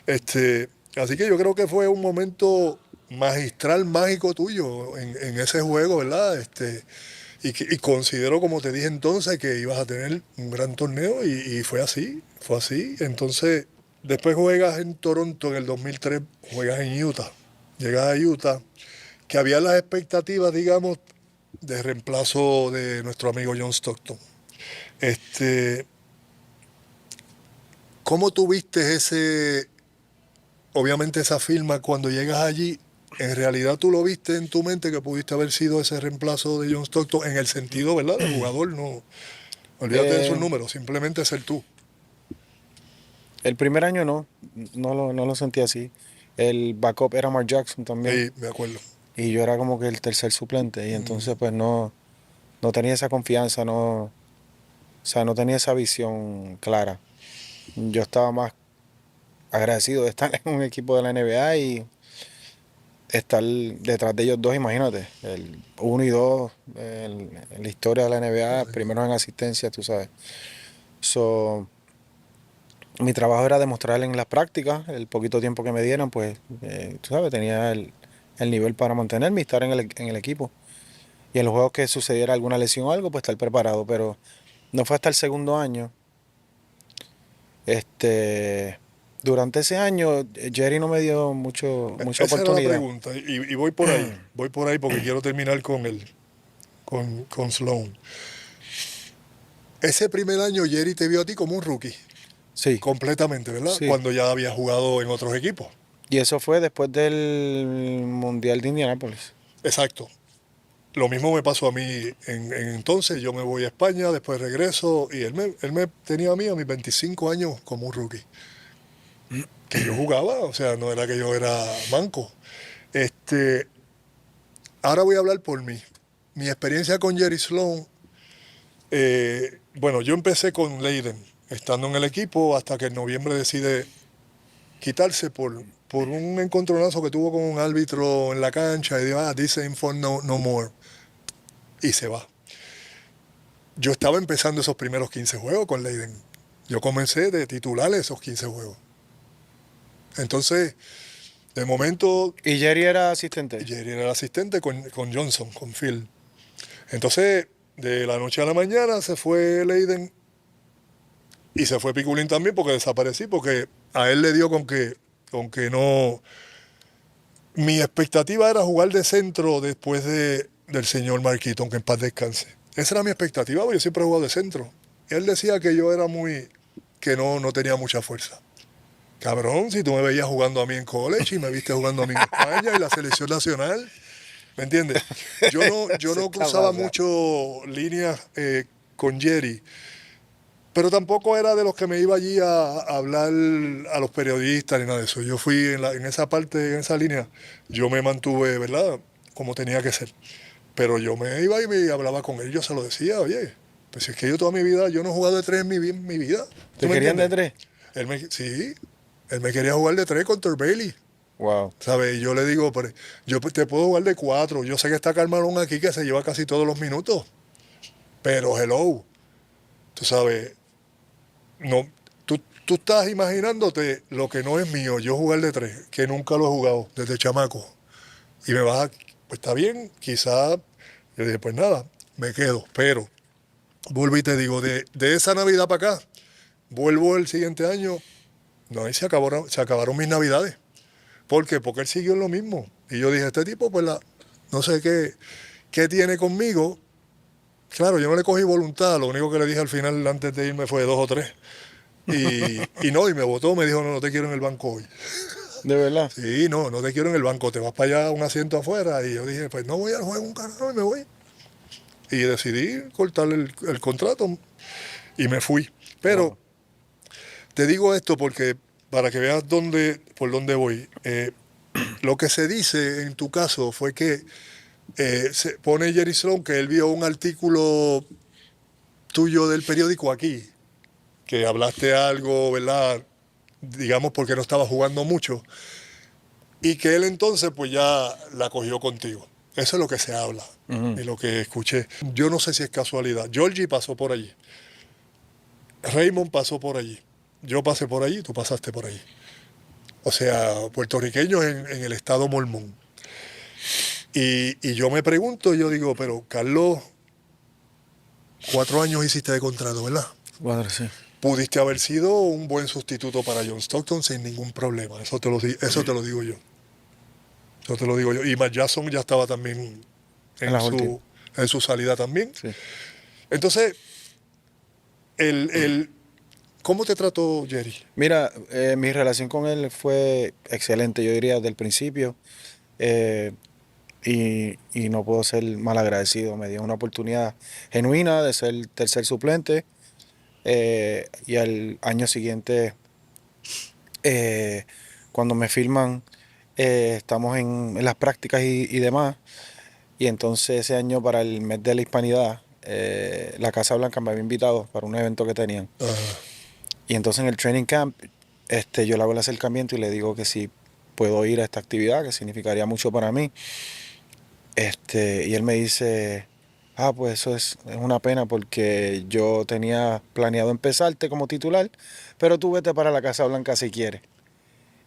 Así que yo creo que fue un momento magistral, mágico tuyo en ese juego, ¿verdad? Y considero, como te dije entonces, que ibas a tener un gran torneo, y fue así. Entonces, después juegas en Toronto en el 2003, juegas en Utah. Llegas a Utah, que había las expectativas, digamos, de reemplazo de nuestro amigo John Stockton. ¿Cómo tuviste obviamente esa firma cuando llegas allí? En realidad tú lo viste en tu mente que pudiste haber sido ese reemplazo de John Stockton en el sentido, ¿verdad? Del jugador, no. Olvídate de sus números, simplemente ser tú. El primer año no lo sentí así. El backup era Mark Jackson también. Sí, me acuerdo. Y yo era como que el tercer suplente. Y entonces pues no tenía esa confianza, o sea, no tenía esa visión clara. Yo estaba más agradecido de estar en un equipo de la NBA y estar detrás de ellos dos, imagínate. El 1 y 2 en la historia de la NBA, primero en asistencia, tú sabes. Mi trabajo era demostrar en las prácticas, el poquito tiempo que me dieran, pues, tú sabes, tenía el nivel para mantenerme y estar en el equipo. Y en los juegos que sucediera alguna lesión o algo, pues estar preparado. Pero no fue hasta el segundo año. Durante ese año, Jerry no me dio mucha Esa era la oportunidad. pregunta, y voy por ahí porque quiero terminar con Sloan. Ese primer año Jerry te vio a ti como un rookie, Sí. completamente, ¿verdad? Sí. Cuando ya había jugado en otros equipos. Y eso fue después del Mundial de Indianápolis. Exacto. Lo mismo me pasó a mí en entonces. Yo me voy a España, después regreso, y él me tenía a mí a mis 25 años como un rookie. Que yo jugaba, o sea, no era que yo era manco. ahora voy a hablar por mí. Mi experiencia con Jerry Sloan, bueno, yo empecé con Leiden, estando en el equipo, hasta que en noviembre decide quitarse por un encontronazo que tuvo con un árbitro en la cancha y dijo, this ain't for no more. Y se va. Yo estaba empezando esos primeros 15 juegos con Leiden. Yo comencé de titular esos 15 juegos. Entonces, de momento... ¿Y Jerry era asistente? Jerry era el asistente con Johnson, con Phil. Entonces, de la noche a la mañana se fue Leiden y se fue Piculín también porque desaparecí, porque a él le dio con que no... Mi expectativa era jugar de centro después del señor Marquito, aunque en paz descanse. Esa era mi expectativa, porque yo siempre he jugado de centro. Él decía que yo era que no tenía mucha fuerza. Cabrón, si tú me veías jugando a mí en college y me viste jugando a mí en España y la selección nacional, ¿me entiendes? Yo no cruzaba mucho líneas con Jerry, pero tampoco era de los que me iba allí a hablar a los periodistas ni nada de eso. Yo fui en esa parte, en esa línea, yo me mantuve, ¿verdad?, como tenía que ser. Pero yo me iba y me hablaba con él, yo se lo decía, oye, pues es que yo toda mi vida, yo no he jugado de tres en mi vida. ¿Te querían de tres? Sí, él me quería jugar de tres contra Bailey. Wow. ¿Sabes? Y yo le digo, pero yo te puedo jugar de cuatro. Yo sé que está Carmalón aquí que se lleva casi todos los minutos. Pero hello, tú sabes, no, tú estás imaginándote lo que no es mío, yo jugar de tres, que nunca lo he jugado desde chamaco. Y me vas a, pues está bien, quizás, yo dije, pues nada, me quedo. Pero, vuelvo y te digo, de esa Navidad para acá, vuelvo el siguiente año, no, y se acabaron mis Navidades. ¿Por qué? Porque él siguió en lo mismo. Y yo dije, este tipo, pues no sé qué tiene conmigo. Claro, yo no le cogí voluntad, lo único que le dije al final antes de irme fue 2 o 3. Y me votó, me dijo, no te quiero en el banco hoy. ¿De verdad? Sí, no te quiero en el banco, te vas para allá a un asiento afuera. Y yo dije, pues no voy al juego un carajo y me voy. Y decidí cortar el contrato y me fui. Pero te digo esto porque para que veas por dónde voy. Lo que se dice en tu caso fue que se pone Jerry Sloan que él vio un artículo tuyo del periódico aquí, que hablaste algo, ¿verdad? Digamos porque no estaba jugando mucho, y que él entonces pues ya la cogió contigo. Eso es lo que se habla y lo que escuché. Yo no sé si es casualidad. Georgie pasó por allí. Raymond pasó por allí. Yo pasé por allí, tú pasaste por allí. O sea, puertorriqueños en el estado mormón. Y yo me pregunto, yo digo, pero Carlos, 4 años hiciste de contrato, ¿verdad? 4, sí. Pudiste haber sido un buen sustituto para John Stockton sin ningún problema. Eso te lo digo yo. Eso te lo digo yo. Y Matt Jackson ya estaba también en su salida también. Sí. Entonces, ¿cómo te trató Jerry? Mira, mi relación con él fue excelente, yo diría, desde el principio. Y no puedo ser mal agradecido. Me dio una oportunidad genuina de ser tercer suplente. Y al año siguiente, cuando me firman, estamos en las prácticas y demás. Y entonces ese año, para el mes de la Hispanidad, la Casa Blanca me había invitado para un evento que tenían. Y entonces en el training camp, yo le hago el acercamiento y le digo que si puedo ir a esta actividad, que significaría mucho para mí. Y él me dice, pues eso es una pena porque yo tenía planeado empezarte como titular, pero tú vete para la Casa Blanca si quieres.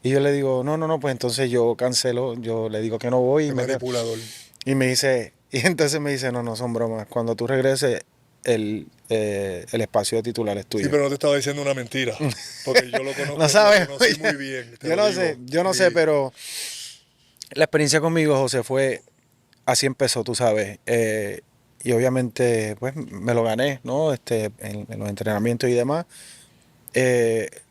Y yo le digo, no, pues entonces yo cancelo, yo le digo que no voy. Manipulador. Y entonces me dice, no, son bromas. Cuando tú regreses, el espacio de titular es tuyo. Sí, pero no te estaba diciendo una mentira, porque yo lo conozco, No sabes. lo conocí muy bien. Yo no sé, pero la experiencia conmigo, José, fue así empezó, tú sabes. Y obviamente, pues, me lo gané, ¿no? En los entrenamientos y demás.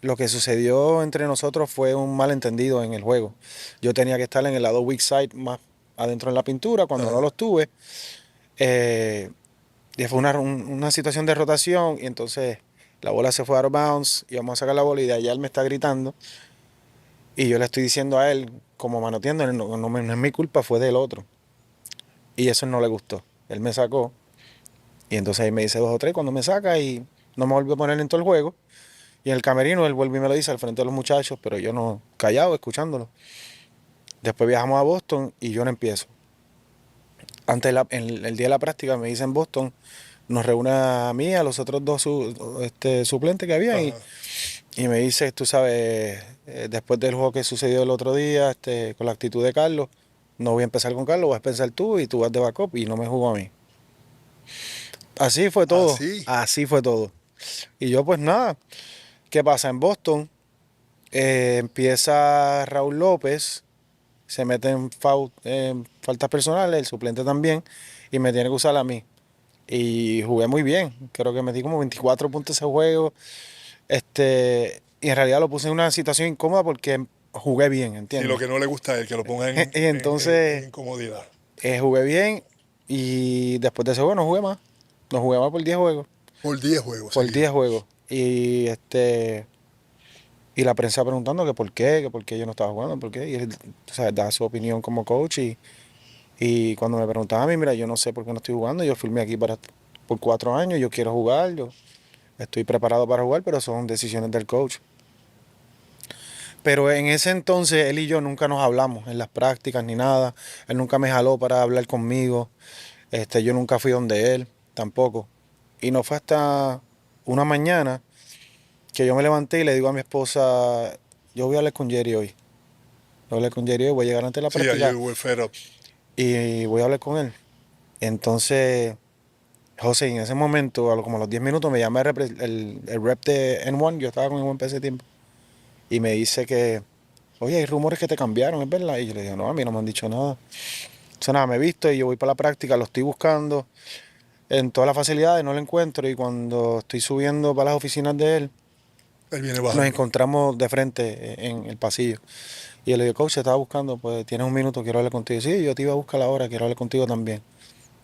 Lo que sucedió entre nosotros fue un malentendido en el juego. Yo tenía que estar en el lado weak side, más adentro en la pintura, cuando no lo estuve. Y fue una situación de rotación, y entonces la bola se fue out of bounds, y vamos a sacar la bola, y de allá él me está gritando. Y yo le estoy diciendo a él, como manoteando, no es mi culpa, fue del otro. Y eso no le gustó. Él me sacó y entonces ahí me dice 2 o 3 cuando me saca y no me volvió a poner en todo el juego. Y en el camerino él vuelve y me lo dice al frente de los muchachos, pero yo no, callado, escuchándolo. Después viajamos a Boston y yo no empiezo. Antes, en el día de la práctica, me dice en Boston, nos reúne a mí, a los otros 2 suplentes que había Ajá. y me dice, tú sabes, después del juego que sucedió el otro día, con la actitud de Carlos, no voy a empezar con Carlos, vas a empezar tú y tú vas de backup y no me jugó a mí. Así fue todo, Así. así fue todo. Y yo pues nada, ¿qué pasa? En Boston empieza Raúl López, se mete en faltas personales, el suplente también, y me tiene que usar a mí. Y jugué muy bien, creo que metí como 24 puntos ese juego. Y en realidad lo puse en una situación incómoda porque jugué bien, Sí, lo ¿entiendes? que no le gusta a él, que lo ponga Y en entonces incomodidad. jugué bien y después de ese juego no jugué más. No jugué más por 10 juegos. Por 10 juegos Por 10 seguidos. juegos. Y la prensa preguntando que por qué yo no estaba jugando, por qué. Y él, o sea, da su opinión como coach y cuando me preguntaban a mí, mira, yo no sé por qué no estoy jugando, yo firmé aquí por 4 años, yo quiero jugar, yo estoy preparado para jugar, pero son decisiones del coach. Pero en ese entonces él y yo nunca nos hablamos en las prácticas ni nada. Él nunca me jaló para hablar conmigo. Yo nunca fui donde él, tampoco. Y no fue hasta una mañana que yo me levanté y le digo a mi esposa, yo voy a hablar con Jerry hoy. Voy a hablar con Jerry hoy, voy a llegar antes de la Sí, you práctica were fed up. y voy a hablar con él. Entonces, José, en ese momento, como a los 10 minutos, me llama el rep de N1, yo estaba con N1 para ese tiempo, y me dice que, oye, hay rumores que te cambiaron, ¿es verdad? Y yo le digo, no, a mí no me han dicho nada. Entonces nada, me he visto y yo voy para la práctica, lo estoy buscando en todas las facilidades, no lo encuentro y cuando estoy subiendo para las oficinas de él, Él viene nos bajando. encontramos de frente en el pasillo. Y yo le digo, coach, te estaba buscando, pues tienes un minuto, quiero hablar contigo. Sí, yo te iba a buscar ahora, quiero hablar contigo también.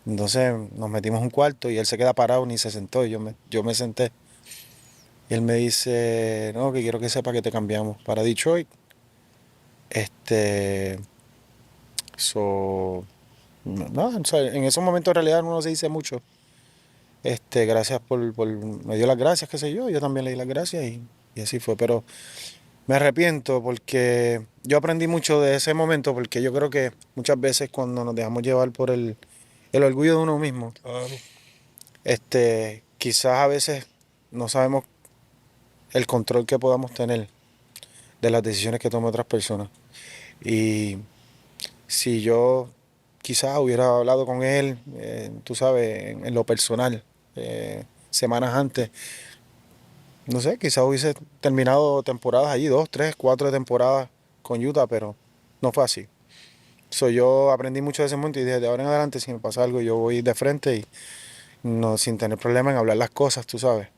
Entonces nos metimos en un cuarto y él se queda parado, ni se sentó, y yo me senté. Y él me dice, no, que quiero que sepa que te cambiamos para Detroit. Este, so, no, o sea, en esos momentos en realidad no se dice mucho. Gracias me dio las gracias, qué sé yo también le di las gracias y así fue. Pero me arrepiento porque yo aprendí mucho de ese momento porque yo creo que muchas veces cuando nos dejamos llevar por el orgullo de uno mismo, Claro. quizás a veces no sabemos el control que podamos tener de las decisiones que toman otras personas. Y si yo quizás hubiera hablado con él, tú sabes, en lo personal, semanas antes, no sé, quizás hubiese terminado temporadas allí, 2, 3, 4 temporadas con Utah, pero no fue así. Yo aprendí mucho de ese momento y dije, de ahora en adelante, si me pasa algo, yo voy de frente y no, sin tener problema en hablar las cosas, tú sabes.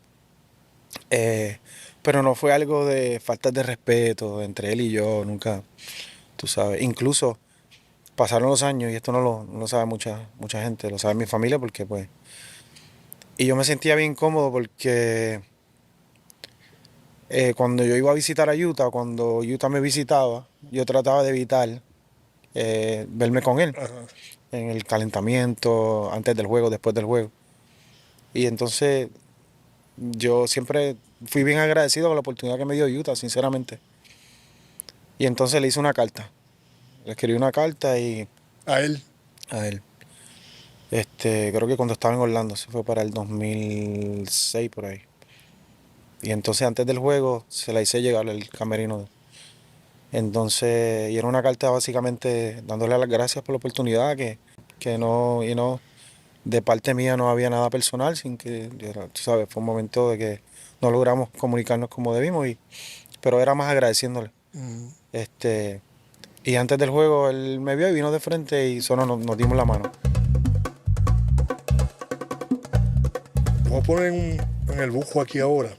Pero no fue algo de falta de respeto entre él y yo, nunca, tú sabes. Incluso pasaron los años y esto no lo sabe mucha gente, lo sabe mi familia porque pues... Y yo me sentía bien cómodo porque cuando yo iba a visitar a Utah, cuando Utah me visitaba, yo trataba de evitar verme con él Ajá. en el calentamiento, antes del juego, después del juego. Y entonces yo siempre fui bien agradecido con la oportunidad que me dio Utah, sinceramente. Y entonces le hice una carta. Le escribí una carta y A él. a él. Creo que cuando estaba en Orlando, se fue para el 2006 por ahí. Y entonces antes del juego se la hice llegar al camerino. Entonces, y era una carta básicamente dándole las gracias por la oportunidad, que no, de parte mía no había nada personal, sin que, tú sabes, fue un momento de que no logramos comunicarnos como debimos, pero era más agradeciéndole. Mm. Y antes del juego él me vio y vino de frente y solo nos dimos la mano. Vamos a poner en el bujo aquí ahora.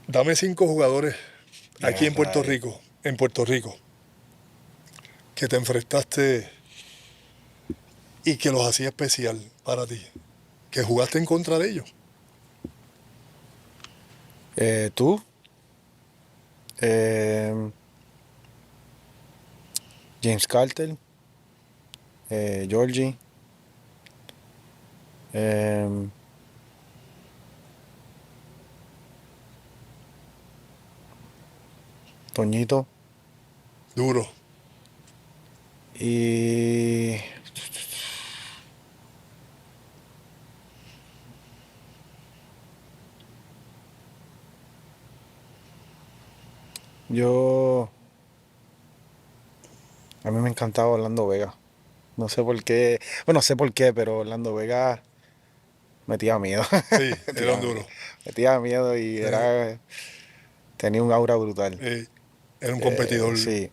Dame 5 jugadores aquí en Puerto Rico, que te enfrentaste y que los hacía especial para ti, que jugaste en contra de ellos. Tú, eh, James Carter, Georgie, em, Toñito Duro. y yo, a mí me encantaba Orlando Vega. No sé por qué, bueno, sé por qué, pero Orlando Vega metía miedo. Sí, era metía, un duro. metía miedo y tenía un aura brutal. Era un competidor. Sí,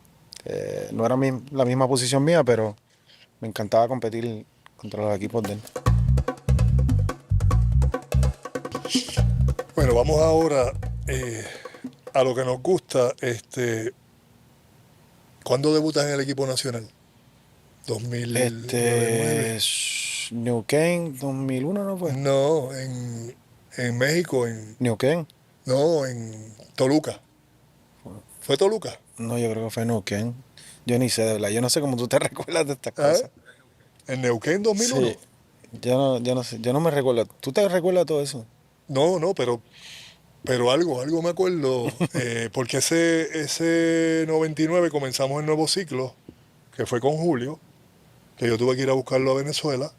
no era la misma posición mía, pero me encantaba competir contra los equipos de él. Bueno, vamos ahora a lo que nos gusta. ¿Cuándo debutas en el equipo nacional? 2009. New Kane 2001, ¿no fue? No, en México, New Kane. no, en Toluca. ¿Fue Toluca? No, yo creo que fue New Kane. Yo ni sé, de verdad. Yo no sé cómo tú te recuerdas de estas ¿Ah? cosas. ¿En Neuquén 2001? Sí, yo no sé, yo no me recuerdo. ¿Tú te recuerdas todo eso? No, pero algo me acuerdo, porque ese 99 comenzamos el nuevo ciclo, que fue con Julio, que yo tuve que ir a buscarlo a Venezuela,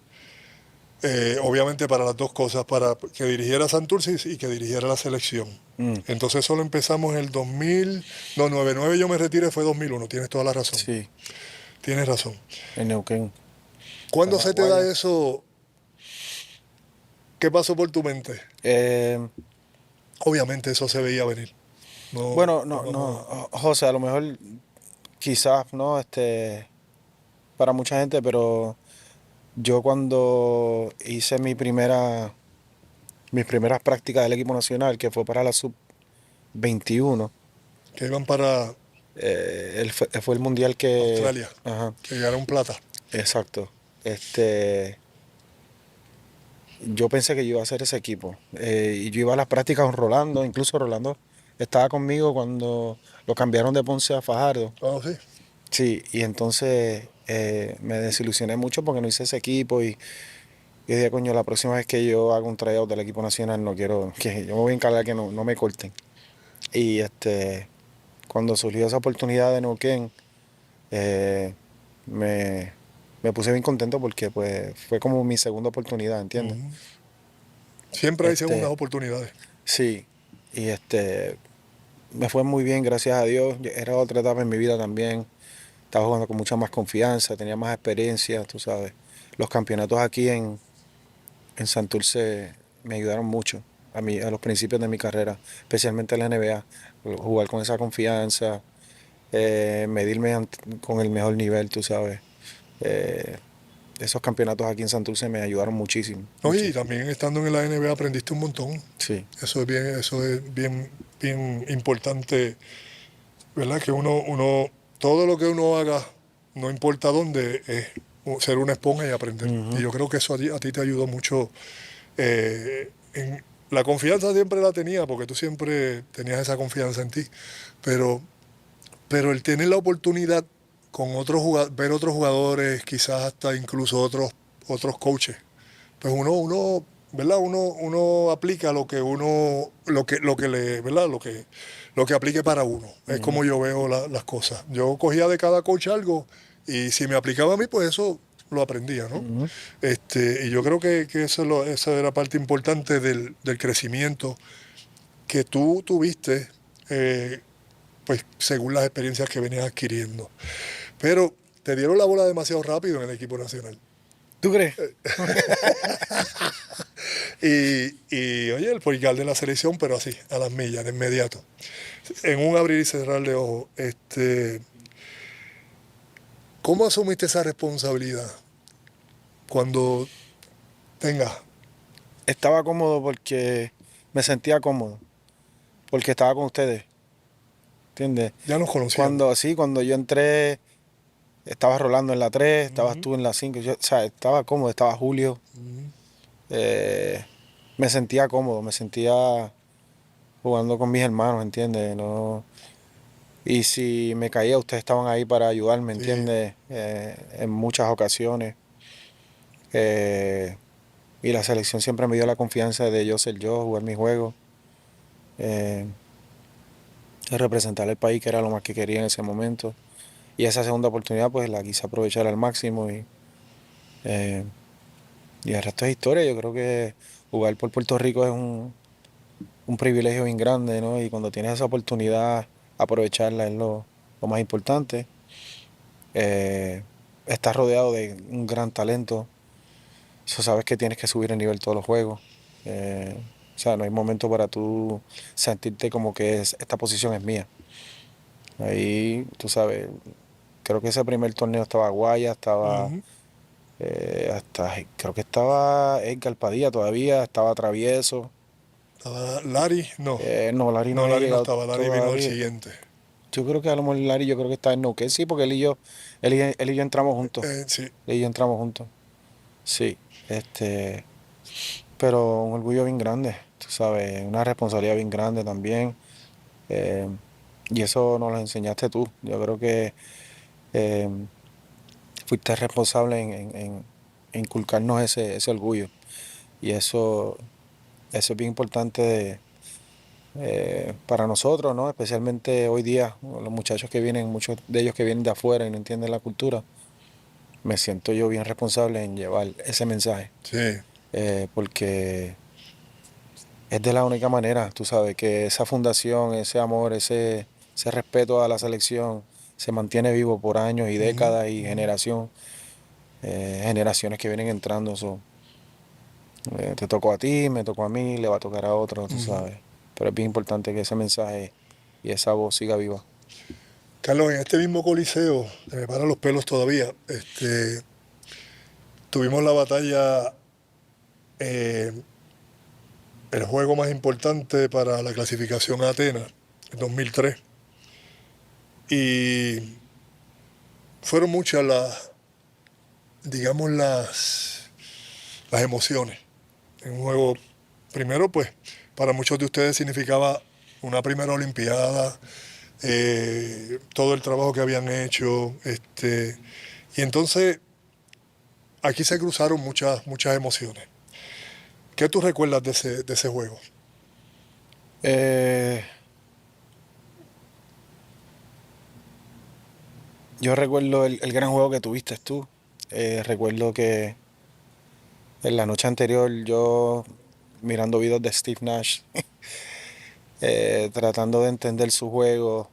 obviamente para las dos cosas, para que dirigiera Santurce y que dirigiera la selección. Entonces solo empezamos el 2000, no, 99 yo me retiré, fue 2001, tienes toda la razón, Sí, tienes razón. en Neuquén. ¿Cuándo Estaba se te da Guaya. eso? ¿Qué pasó por tu mente? Eh, Obviamente eso se veía venir. No, bueno, no no, vamos no, José, a lo mejor quizás, ¿no? Para mucha gente, pero yo cuando hice mis primeras prácticas del equipo nacional, que fue para la sub-21, que iban para fue el mundial que... Australia, Ajá, que ganaron plata. exacto. Yo pensé que yo iba a hacer ese equipo. Y yo iba a las prácticas con Rolando, incluso Rolando estaba conmigo cuando lo cambiaron de Ponce a Fajardo. Ah, sí. Sí, y entonces me desilusioné mucho porque no hice ese equipo y dije, coño, la próxima vez que yo haga un tryout del equipo nacional no quiero, que yo me voy a encargar que no me corten. Y cuando surgió esa oportunidad de Neuquén, eh, me, me puse bien contento porque pues fue como mi segunda oportunidad, ¿entiendes? Ujú. Siempre hay segundas Este, oportunidades. sí, y me fue muy bien, gracias a Dios. Era otra etapa en mi vida también. Estaba jugando con mucha más confianza, tenía más experiencia, tú sabes. Los campeonatos aquí en Santurce me ayudaron mucho a los principios de mi carrera, especialmente en la NBA. Jugar con esa confianza, medirme con el mejor nivel, tú sabes. Eh, Esos campeonatos aquí en Santurce me ayudaron muchísimo, No, y muchísimo. también estando en la NBA aprendiste un montón. Sí. Eso es bien importante, ¿verdad? Que todo lo que uno haga, no importa dónde, es ser una esponja y aprender. Y Ujú. yo creo que eso a ti te ayudó mucho. La confianza siempre la tenía, porque tú siempre tenías esa confianza en ti. Pero el tener la oportunidad con ver otros jugadores, quizás hasta incluso otros coaches, pues ¿verdad? Uno aplica lo que le, ¿verdad? Lo que aplique para uno. Es Ujú. como yo veo las cosas. Yo cogía de cada coach algo y si me aplicaba a mí, pues eso lo aprendía, ¿no? Ujú. Y yo creo que eso era parte importante del crecimiento que tú tuviste, pues según las experiencias que venías adquiriendo. Pero te dieron la bola demasiado rápido en el equipo nacional. ¿Tú crees? Oye, el polical de la selección, pero así, a las millas, de inmediato. En un abrir y cerrar de ojos. ¿Cómo asumiste esa responsabilidad cuando tengas? Estaba cómodo porque me sentía cómodo, porque estaba con ustedes, ¿entiendes? Ya nos conocíamos. Cuando yo entré, estaba Rolando en la 3, estabas Ujú, tú en la 5, o sea, estaba cómodo, estaba Julio, ujú. eh, me sentía cómodo, me sentía jugando con mis hermanos, ¿entiendes? No, Y si me caía, ustedes estaban ahí para ayudarme, Sí. ¿entiendes? En muchas ocasiones. Eh, y la selección siempre me dio la confianza de yo ser yo, jugar mi juego. eh, de representar el país, que era lo más que quería en ese momento. Y esa segunda oportunidad, pues la quise aprovechar al máximo. Eh, y el resto es historia. Yo creo que jugar por Puerto Rico es un privilegio bien grande, ¿no? Y cuando tienes esa oportunidad, aprovecharla es lo más importante. Estás rodeado de un gran talento. Eso sabes que tienes que subir el nivel todos los juegos. O sea, no hay momento para tú sentirte como que esta posición es mía. Ahí, tú sabes, creo que ese primer torneo estaba Guaya, estaba Ujú. creo que estaba Edgar Padilla todavía, estaba Travieso. Estaba Larry, no. No, Larry no No, había Larry no llegado estaba, Larry vino al todavía. siguiente. Yo creo que a lo mejor Larry, yo creo que está en no, que sí, porque él y yo entramos juntos. Sí, Él y yo entramos juntos. Sí, pero un orgullo bien grande, tú sabes, una responsabilidad bien grande también. eh, y eso nos lo enseñaste tú. Yo creo que eh, fuiste responsable en inculcarnos ese orgullo. Y eso es bien importante para nosotros, ¿no? Especialmente hoy día, los muchachos que vienen, muchos de ellos que vienen de afuera y no entienden la cultura. Me siento yo bien responsable en llevar ese mensaje, sí. porque es de la única manera, tú sabes, que esa fundación, ese amor, ese respeto a la selección se mantiene vivo por años y Ujú, décadas y ujú. generaciones que vienen entrando. Te tocó a ti, me tocó a mí, le va a tocar a otro, tú Ujú. sabes. Pero es bien importante que ese mensaje y esa voz siga viva. Carlos, en este mismo coliseo, se me paran los pelos todavía, tuvimos la batalla, eh, el juego más importante para la clasificación a Atenas, en 2003. Y fueron muchas digamos, las emociones. En un juego, primero, pues, para muchos de ustedes significaba una primera Olimpiada, todo el trabajo que habían hecho, y entonces aquí se cruzaron muchas emociones. ¿Qué tú recuerdas de ese juego? Eh, yo recuerdo el gran juego que tuviste tú. Recuerdo que en la noche anterior yo mirando videos de Steve Nash, tratando de entender su juego,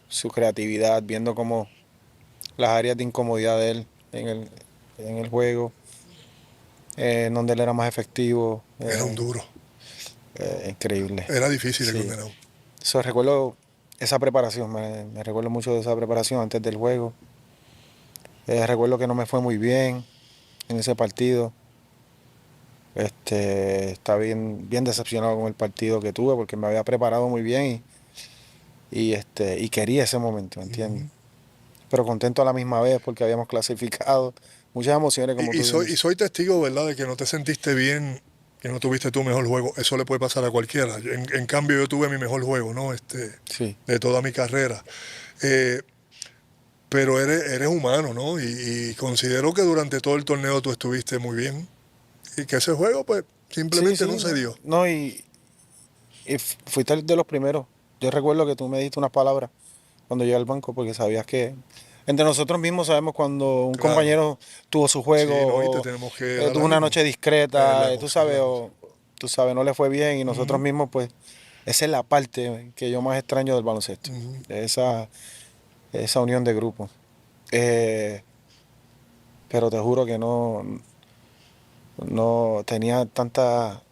su creatividad, viendo como las áreas de incomodidad de él en el juego, en donde él era más efectivo. Era un duro, Increíble. era difícil el Sí. condenado. Eso recuerdo esa preparación, me recuerdo mucho de esa preparación antes del juego. Recuerdo que no me fue muy bien en ese partido. Estaba bien decepcionado con el partido que tuve porque me había preparado muy bien y quería ese momento, ¿entiendes? Ujú. Pero contento a la misma vez porque habíamos clasificado. Muchas emociones, como Y tú bien soy, y dices. soy testigo, ¿verdad?, de que no te sentiste bien, que no tuviste tu mejor juego. Eso le puede pasar a cualquiera. En cambio, yo tuve mi mejor juego, ¿no? Sí, De toda mi carrera. Eh, pero eres humano, ¿no? Y considero que durante todo el torneo tú estuviste muy bien. Y que ese juego, pues, sí, simplemente no sí, se no, dio. no, fuiste de los primeros. Yo recuerdo que tú me diste unas palabras cuando llegué al banco porque sabías que entre nosotros mismos sabemos cuando un Claro. compañero tuvo su Sí, no, y te juego o tenemos que dar tuvo una ánimo. noche Es discreta, la cosa, es sabes, la cosa. tú sabes, no le fue bien y nosotros Ujú, mismos, pues, esa es la parte que yo más extraño del baloncesto, ujú. esa unión de grupo. Eh, pero te juro que no tenía tanta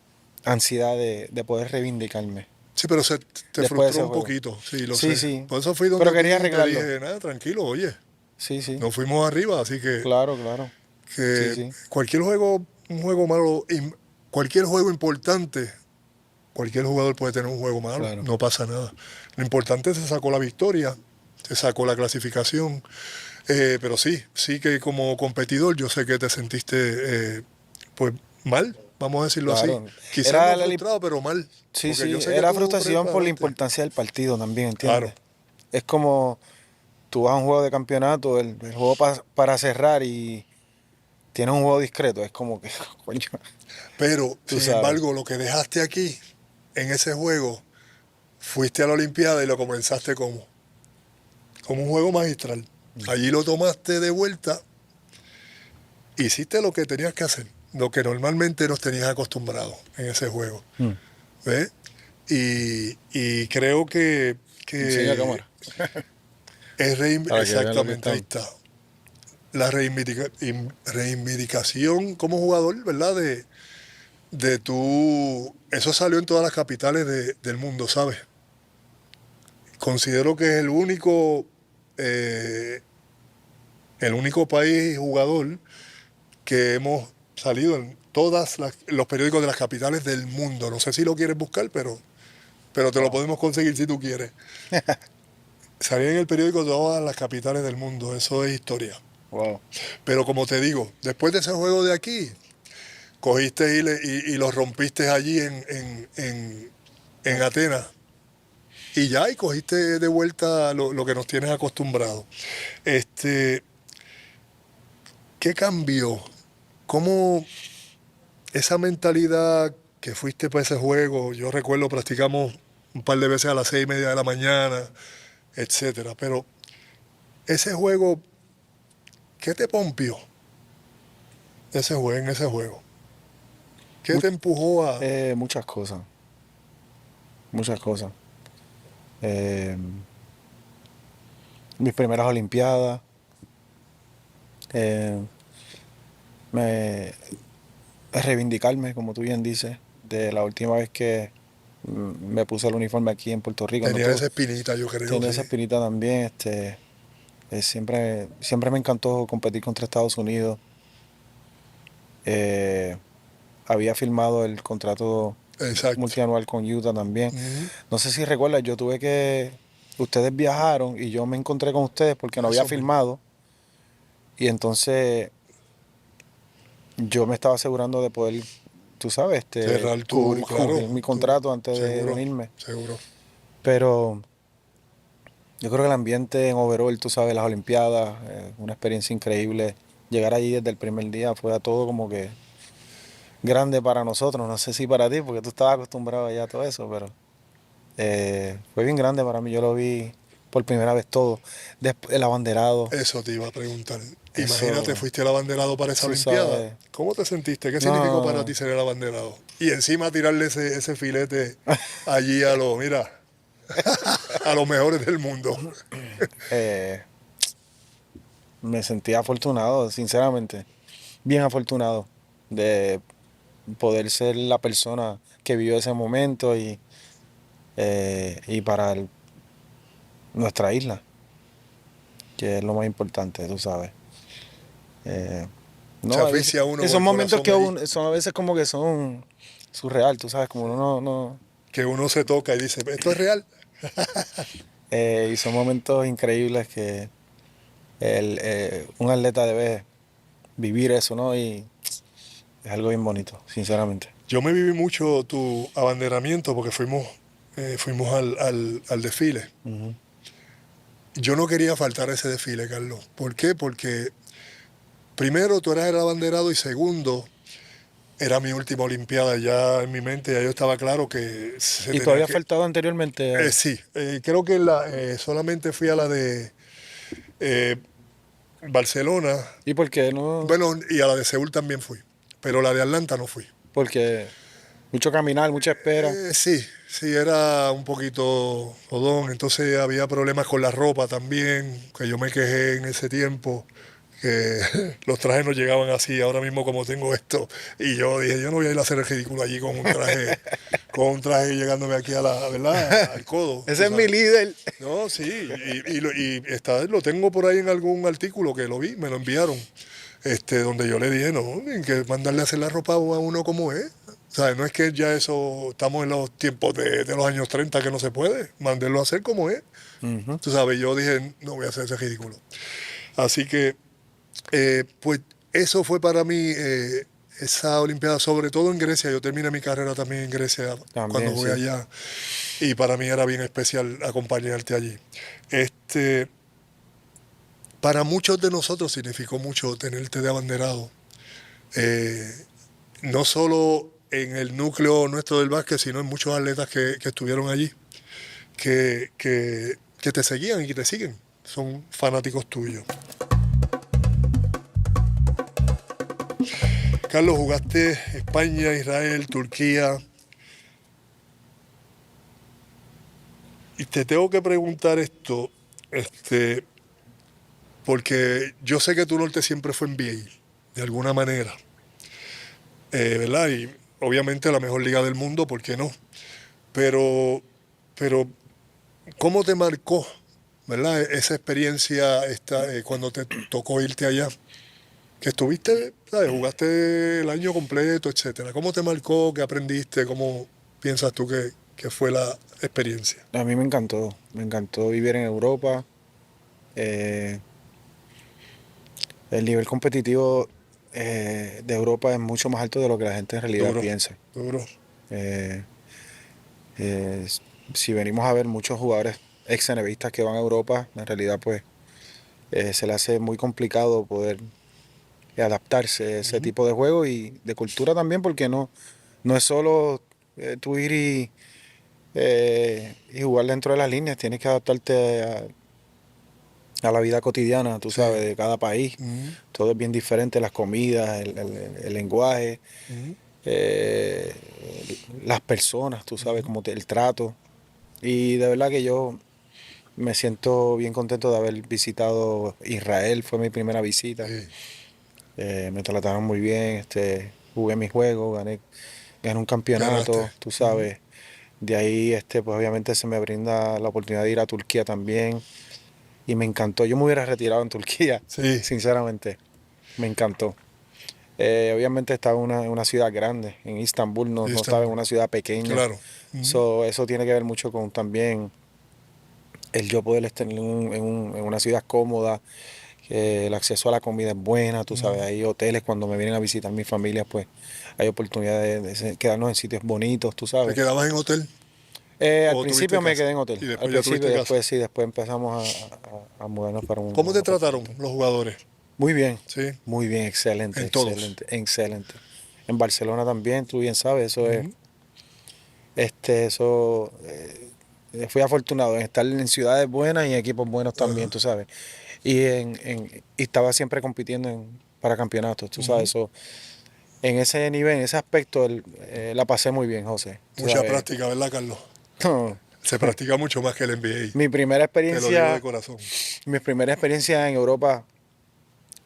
ansiedad de poder reivindicarme Sí, pero te después de frustró ese un juego. poquito, sí, lo Sí, sé. sí, Por eso fui pero donde ti quería y te arreglarlo. dije, nada, tranquilo, oye, Sí, sí, nos fuimos arriba, así claro, claro. Sí, que sí, cualquier juego, un juego malo, cualquier juego importante, cualquier jugador puede tener un juego malo, claro. no pasa nada. Lo importante es que se sacó la victoria, se sacó la clasificación, pero sí que como competidor yo sé que te sentiste pues mal, vamos a decirlo así. Claro. Quizás Era no la, frustrado, pero mal, sí, porque yo sí, sé que era tú crees frustración para por la adelante. importancia del partido también, Claro, ¿entiendes? es como tú vas a un juego de campeonato, el juego para cerrar y tienes un juego discreto, es como que, coño, Pero, tú sin sabes. embargo, lo que dejaste aquí, en ese juego, fuiste a la Olimpiada y lo comenzaste como un juego magistral. Allí lo tomaste de vuelta, hiciste lo que tenías que hacer, lo que normalmente nos tenías acostumbrados en ese juego. Mm. ¿Ves? Y creo Enseña que cámara. Para que vean lo que exactamente, ahí están. está. La reivindicación como jugador, ¿verdad? De tú, eso salió en todas las capitales del mundo, ¿sabes? Considero que es el único país jugador que hemos salido en todos los periódicos de las capitales del mundo. No sé si lo quieres buscar, pero te lo podemos conseguir si tú quieres. Salir en el periódico de todas las capitales del mundo, eso es historia. Wow. Pero como te digo, después de ese juego de aquí, cogiste y los rompiste allí en Atenas. Y ya, y cogiste de vuelta lo que nos tienes acostumbrados. ¿Qué cambió? ¿Cómo esa mentalidad que fuiste para ese juego? Yo recuerdo, practicamos un par de veces a las 6:30 de la mañana, etcétera. Pero ese juego, ¿qué te pompió? En ese juego. ¿Qué te empujó a...? Muchas cosas. Muchas cosas. Eh, Mis primeras Olimpiadas. eh, me, Reivindicarme, como tú bien dices, de la última vez que me puse el uniforme aquí en Puerto Rico. Tenía esa espinita, yo creo, Tenía sí. esa espinita también. Siempre me encantó competir contra Estados Unidos. Había firmado el contrato Exacto. multianual con Utah también. Ujú. No sé si recuerdas, ustedes viajaron y yo me encontré con ustedes porque no había Eso mismo. firmado. Y entonces yo me estaba asegurando de poder, tú sabes, Cerrar cubrir mi contrato antes de seguro, unirme. seguro. Pero yo creo que el ambiente en overall, tú sabes, las Olimpiadas, una experiencia increíble. Llegar allí desde el primer día fue a todo como que grande para nosotros. No sé si para ti, porque tú estabas acostumbrado ya a todo eso, pero fue bien grande para mí. Yo lo vi por primera vez todo. Después el abanderado, Eso te iba a preguntar. eso, Imagínate, fuiste el abanderado para esa tú Olimpiada. sabes. ¿Cómo te sentiste? ¿Qué significó para No, ti ser el abanderado? Y encima tirarle ese filete allí mira, a los mejores del mundo. eh, me sentí afortunado, sinceramente. Bien afortunado de poder ser la persona que vivió ese momento y para nuestra isla, que es lo más importante, tú sabes. Se No, asfixia uno con esos el momentos corazón allí, son a veces como que son surreal, tú sabes, como uno no. que uno se toca y dice, ¿esto es real? Y son momentos increíbles que un atleta debe vivir eso, ¿no? Y es algo bien bonito, sinceramente. Yo me viví mucho tu abanderamiento porque fuimos al desfile. Ujú. Yo no quería faltar a ese desfile, Carlos. ¿Por qué? Porque primero tú eras el abanderado y segundo, era mi última Olimpiada ya en mi mente, ya yo estaba claro que se ¿Y tú tenía habías que... faltado anteriormente? Sí, creo que solamente fui a la de eh, Barcelona, ¿Y por qué no? bueno, y a la de Seúl también fui, pero la de Atlanta no fui. Porque mucho caminar, mucha espera. Sí, era un poquito jodón, entonces había problemas con la ropa también, que yo me quejé en ese tiempo, que los trajes no llegaban así, ahora mismo como tengo esto, y yo dije, yo no voy a ir a hacer el ridículo allí con un traje llegándome aquí ¿verdad? Al codo. Ese es mi líder. No, sí, lo tengo por ahí en algún artículo que lo vi, me lo enviaron, donde yo le dije, no, hay que mandarle a hacer la ropa a uno como es. O sea, no es que ya eso, estamos en los tiempos de los años 30 que no se puede, mandarlo a hacer como es. Ujú. Tú sabes, yo dije, no voy a hacer ese ridículo. Así que, pues eso fue para mí esa Olimpiada, sobre todo en Grecia. Yo terminé mi carrera también en Grecia cuando También, jugué sí. allá. y para mí era bien especial acompañarte allí. Para muchos de nosotros significó mucho tenerte de abanderado, no solo en el núcleo nuestro del básquet, sino en muchos atletas que estuvieron allí, que te seguían y que te siguen, son fanáticos tuyos. Carlos, jugaste España, Israel, Turquía. Y te tengo que preguntar esto, porque yo sé que tu norte siempre fue NBA, de alguna manera, ¿verdad? Y obviamente la mejor liga del mundo, ¿por qué no? Pero ¿cómo te marcó, ¿verdad? Esa experiencia cuando te tocó irte allá? Que estuviste, ¿sabes? Jugaste el año completo, etcétera. ¿Cómo te marcó? ¿Qué aprendiste? ¿Cómo piensas tú que fue la experiencia? A mí me encantó vivir en Europa. El nivel competitivo de Europa es mucho más alto de lo que la gente en realidad piensa. Duro. Si venimos a ver muchos jugadores ex-NBAistas que van a Europa, en realidad pues se le hace muy complicado poder adaptarse a ese tipo de juego y de cultura también, porque no es solo tú ir y jugar dentro de las líneas, tienes que adaptarte a la vida cotidiana, tú sabes, de cada país. Todo es bien diferente, las comidas, el lenguaje, las personas, tú sabes, como el trato. Y de verdad que yo me siento bien contento de haber visitado Israel, fue mi primera visita. Me trataron muy bien, jugué mis juegos, gané un campeonato, Ganaste. tú sabes. De ahí, pues obviamente se me brinda la oportunidad de ir a Turquía también. Y me encantó. Yo me hubiera retirado en Turquía, sinceramente. Me encantó. Obviamente estaba en una ciudad grande, en Istambul, no estaba en una ciudad pequeña. Claro. Eso tiene que ver mucho con también el yo poder estar en una ciudad cómoda, que el acceso a la comida es buena, tú sabes, hay hoteles cuando me vienen a visitar mi familia, pues hay oportunidad de quedarnos en sitios bonitos, tú sabes. ¿Te quedabas en hotel? Al principio me quedé en hotel. Y después al ya principio, tuviste después casa. sí, después empezamos a mudarnos para un... ¿Cómo te trataron los jugadores? Muy bien, Sí. muy bien, excelente, En todos. excelente. En Barcelona también, tú bien sabes, eso fui afortunado en estar en ciudades buenas y en equipos buenos también, tú sabes. Y y estaba siempre compitiendo para campeonatos, tú sabes, eso. En ese nivel, en ese aspecto, la pasé muy bien, José. Mucha práctica, ¿verdad, Carlos? Se practica mucho más que el NBA. Mi primera Te lo digo de experiencia, corazón. mi primera experiencia en Europa,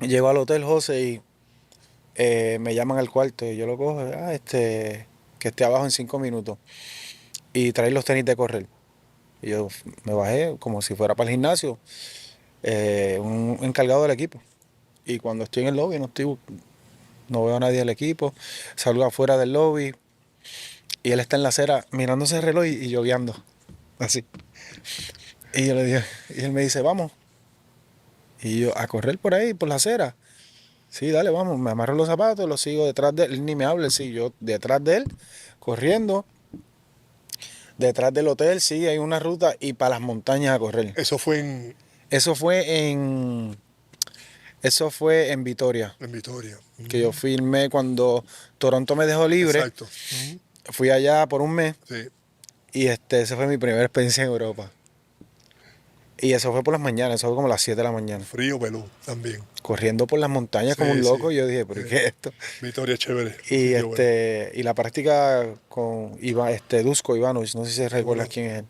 llego al hotel, José, y me llaman al cuarto y yo lo cojo, que esté abajo en 5 minutos y traer los tenis de correr. Y yo me bajé como si fuera para el gimnasio, un encargado del equipo. Y cuando estoy en el lobby no veo a nadie del equipo, salgo afuera del lobby y él está en la acera mirándose el reloj y yo guiando, así. Y yo le dije, y él me dice, vamos. Y yo, a correr por ahí, por la acera. Sí, dale, vamos. Me amarro los zapatos, lo sigo detrás de él. Él ni me habla, sí, yo detrás de él, corriendo. Detrás del hotel, sí, hay una ruta y para las montañas a correr. Eso fue en Eso fue en Vitoria, Vitoria. que yo firmé cuando Toronto me dejó libre. Exacto. Fui allá por un mes Sí. y esa fue mi primera experiencia en Europa. Y eso fue por las mañanas, eso fue como las 7 de la mañana. Frío, pelú, también. Corriendo por las montañas como un loco, sí. Y yo dije, ¿pero qué es esto? Vitoria es chévere. Y Sitio bueno. y la práctica con Dusko Ivanovic, no sé si recuerdas quién es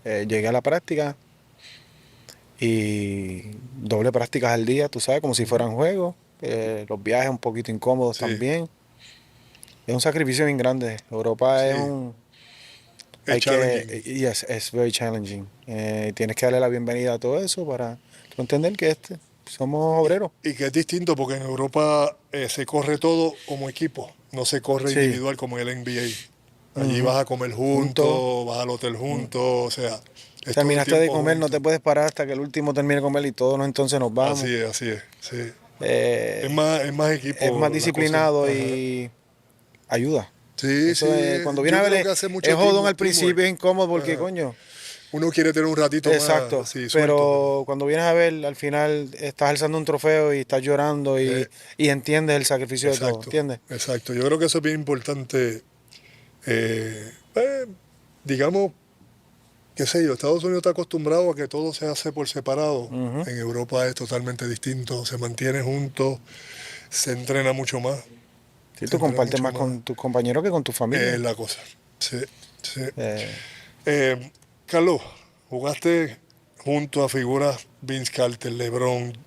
él. Llegué a la práctica y doble prácticas al día, tú sabes, como si fueran juegos. Los viajes un poquito incómodos también. Es un sacrificio bien grande. Europa es un... Es challenging. Yes, es very challenging. Tienes que darle la bienvenida a todo eso para entender que somos obreros. Y que es distinto porque en Europa se corre todo como equipo, no se corre individual como en el NBA. Allí vas a comer juntos, vas al hotel juntos, o sea... Terminaste de comer, no te puedes parar hasta que el último termine de comer y todos entonces nos vamos. Así es, sí. Es más equipo. Es más disciplinado y ayuda. Sí, Eso sí. cuando viene Yo a ver creo que hace mucho es jodón teamwork. al principio, es incómodo porque, Ajá. coño. Uno quiere tener un ratito Exacto, más, sí, suelto. pero cuando vienes a ver, al final estás alzando un trofeo y estás llorando y entiendes el sacrificio de todo, Exacto, ¿entiendes? exacto. Yo creo que eso es bien importante. Digamos, qué sé yo, Estados Unidos está acostumbrado a que todo se hace por separado. Ujú. En Europa es totalmente distinto. Se mantiene juntos, se entrena mucho más. Sí, Se tú entrena compartes mucho más más. con tus compañeros que con tu Es familia. la cosa. Sí, sí. Eh, Carlos, jugaste junto a figuras Vince Carter, LeBron,